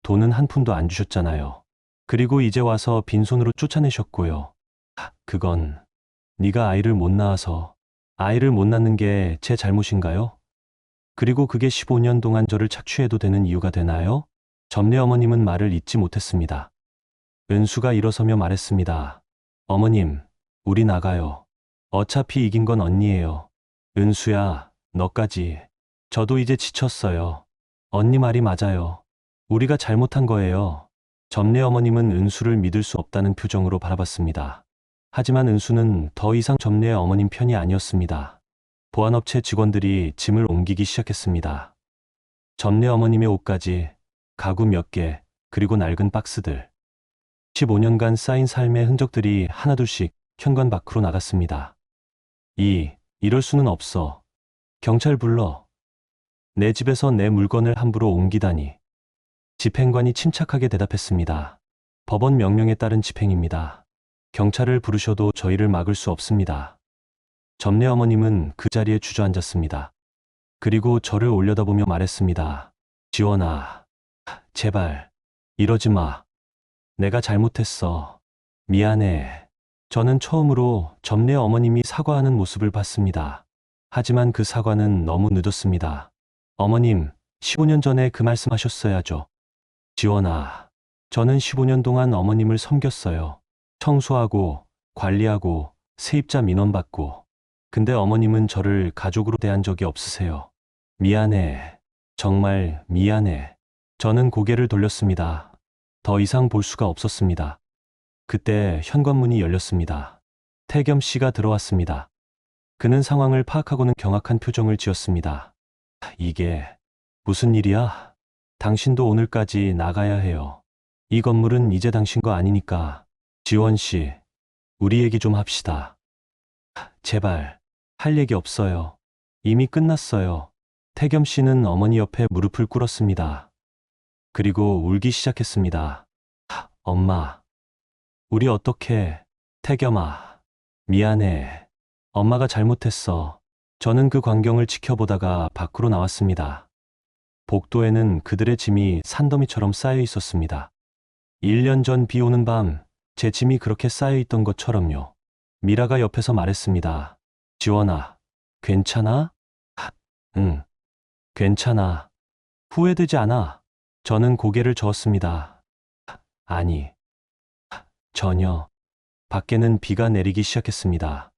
돈은 한 푼도 안 주셨잖아요. 그리고 이제 와서 빈손으로 쫓아내셨고요. 그건 네가 아이를 못 낳아서. 아이를 못 낳는 게 제 잘못인가요? 그리고 그게 15년 동안 저를 착취해도 되는 이유가 되나요? 점례 어머님은 말을 잇지 못했습니다. 은수가 일어서며 말했습니다. 어머님, 우리 나가요. 어차피 이긴 건 언니예요. 은수야, 너까지. 저도 이제 지쳤어요. 언니 말이 맞아요. 우리가 잘못한 거예요. 점례 어머님은 은수를 믿을 수 없다는 표정으로 바라봤습니다. 하지만 은수는 더 이상 점례 어머님 편이 아니었습니다. 보안업체 직원들이 짐을 옮기기 시작했습니다. 점례 어머님의 옷까지, 가구 몇 개, 그리고 낡은 박스들. 15년간 쌓인 삶의 흔적들이 하나둘씩 현관 밖으로 나갔습니다. 이럴 수는 없어. 경찰 불러. 내 집에서 내 물건을 함부로 옮기다니. 집행관이 침착하게 대답했습니다. 법원 명령에 따른 집행입니다. 경찰을 부르셔도 저희를 막을 수 없습니다. 점례 어머님은 그 자리에 주저앉았습니다. 그리고 저를 올려다보며 말했습니다. 지원아, 제발 이러지 마. 내가 잘못했어. 미안해. 저는 처음으로 점례 어머님이 사과하는 모습을 봤습니다. 하지만 그 사과는 너무 늦었습니다. 어머님, 15년 전에 그 말씀하셨어야죠. 지원아, 저는 15년 동안 어머님을 섬겼어요. 청소하고, 관리하고, 세입자 민원 받고. 근데 어머님은 저를 가족으로 대한 적이 없으세요. 미안해. 정말 미안해. 저는 고개를 돌렸습니다. 더 이상 볼 수가 없었습니다. 그때 현관문이 열렸습니다. 태겸 씨가 들어왔습니다. 그는 상황을 파악하고는 경악한 표정을 지었습니다. 이게 무슨 일이야? 당신도 오늘까지 나가야 해요. 이 건물은 이제 당신 거 아니니까. 지원 씨, 우리 얘기 좀 합시다. 제발, 할 얘기 없어요. 이미 끝났어요. 태겸 씨는 어머니 옆에 무릎을 꿇었습니다. 그리고 울기 시작했습니다. 엄마, 우리 어떡해. 태겸아, 미안해. 엄마가 잘못했어. 저는 그 광경을 지켜보다가 밖으로 나왔습니다. 복도에는 그들의 짐이 산더미처럼 쌓여 있었습니다. 1년 전 비 오는 밤, 제 짐이 그렇게 쌓여 있던 것처럼요. 미라가 옆에서 말했습니다. 지원아, 괜찮아? 응, 괜찮아. 후회되지 않아. 저는 고개를 저었습니다. 아니, 전혀. 밖에는 비가 내리기 시작했습니다.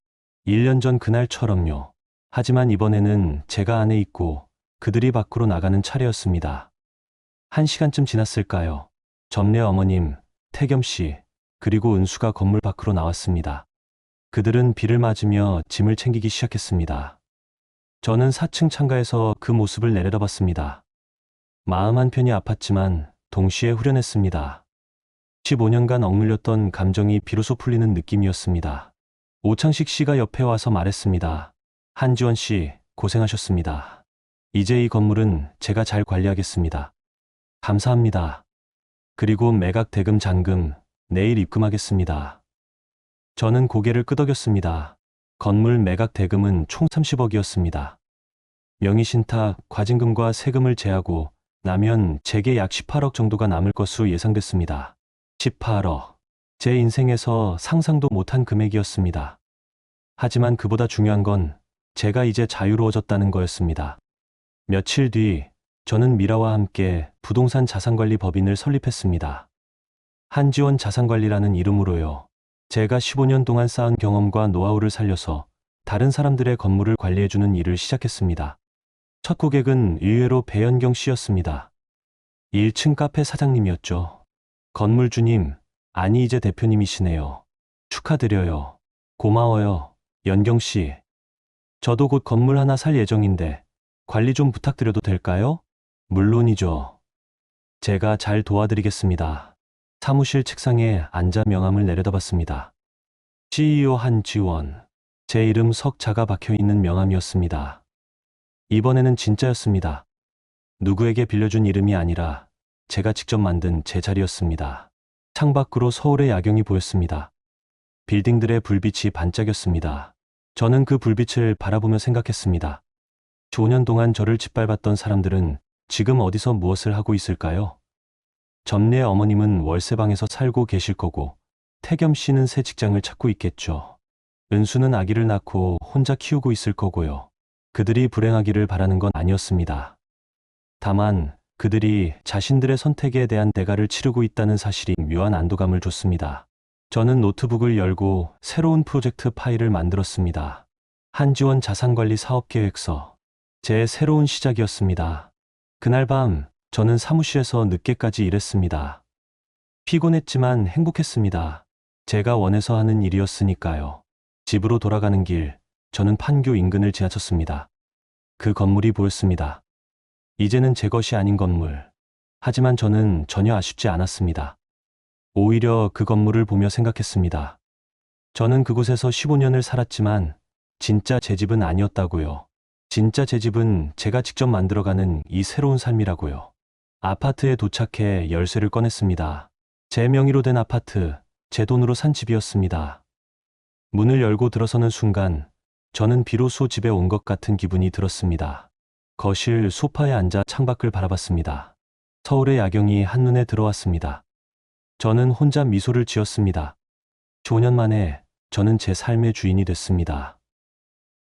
1년 전 그날처럼요. 하지만 이번에는 제가 안에 있고 그들이 밖으로 나가는 차례였습니다. 1시간쯤 지났을까요? 점례 어머님, 태겸 씨, 그리고 은수가 건물 밖으로 나왔습니다. 그들은 비를 맞으며 짐을 챙기기 시작했습니다. 저는 4층 창가에서 그 모습을 내려다봤습니다. 마음 한편이 아팠지만 동시에 후련했습니다. 15년간 억눌렸던 감정이 비로소 풀리는 느낌이었습니다. 오창식 씨가 옆에 와서 말했습니다. 한지원 씨, 고생하셨습니다. 이제 이 건물은 제가 잘 관리하겠습니다. 감사합니다. 그리고 매각 대금 잔금 내일 입금하겠습니다. 저는 고개를 끄덕였습니다. 건물 매각 대금은 총 30억이었습니다. 명의신탁, 과징금과 세금을 제하고 나면 제게 약 18억 정도가 남을 것으로 예상됐습니다. 18억. 제 인생에서 상상도 못한 금액이었습니다. 하지만 그보다 중요한 건 제가 이제 자유로워졌다는 거였습니다. 며칠 뒤 저는 미라와 함께 부동산 자산관리 법인을 설립했습니다. 한지원 자산관리라는 이름으로요. 제가 15년 동안 쌓은 경험과 노하우를 살려서 다른 사람들의 건물을 관리해주는 일을 시작했습니다. 첫 고객은 의외로 배연경 씨였습니다. 1층 카페 사장님이었죠. 건물주님, 아니 이제 대표님이시네요. 축하드려요. 고마워요, 연경 씨. 저도 곧 건물 하나 살 예정인데 관리 좀 부탁드려도 될까요? 물론이죠. 제가 잘 도와드리겠습니다. 사무실 책상에 앉아 명함을 내려다봤습니다. CEO 한지원. 제 이름 석자가 박혀있는 명함이었습니다. 이번에는 진짜였습니다. 누구에게 빌려준 이름이 아니라 제가 직접 만든 제 자리였습니다. 창밖으로 서울의 야경이 보였습니다. 빌딩들의 불빛이 반짝였습니다. 저는 그 불빛을 바라보며 생각했습니다. 15년 동안 저를 짓밟았던 사람들은 지금 어디서 무엇을 하고 있을까요? 점례 어머님은 월세방에서 살고 계실 거고, 태겸 씨는 새 직장을 찾고 있겠죠. 은수는 아기를 낳고 혼자 키우고 있을 거고요. 그들이 불행하기를 바라는 건 아니었습니다. 다만 그들이 자신들의 선택에 대한 대가를 치르고 있다는 사실이 묘한 안도감을 줬습니다. 저는 노트북을 열고 새로운 프로젝트 파일을 만들었습니다. 한지원 자산관리 사업계획서. 제 새로운 시작이었습니다. 그날 밤 저는 사무실에서 늦게까지 일했습니다. 피곤했지만 행복했습니다. 제가 원해서 하는 일이었으니까요. 집으로 돌아가는 길, 저는 판교 인근을 지나쳤습니다. 그 건물이 보였습니다. 이제는 제 것이 아닌 건물. 하지만 저는 전혀 아쉽지 않았습니다. 오히려 그 건물을 보며 생각했습니다. 저는 그곳에서 15년을 살았지만 진짜 제 집은 아니었다고요. 진짜 제 집은 제가 직접 만들어가는 이 새로운 삶이라고요. 아파트에 도착해 열쇠를 꺼냈습니다. 제 명의로 된 아파트, 제 돈으로 산 집이었습니다. 문을 열고 들어서는 순간 저는 비로소 집에 온 것 같은 기분이 들었습니다. 거실 소파에 앉아 창밖을 바라봤습니다. 서울의 야경이 한눈에 들어왔습니다. 저는 혼자 미소를 지었습니다. 15년 만에 저는 제 삶의 주인이 됐습니다.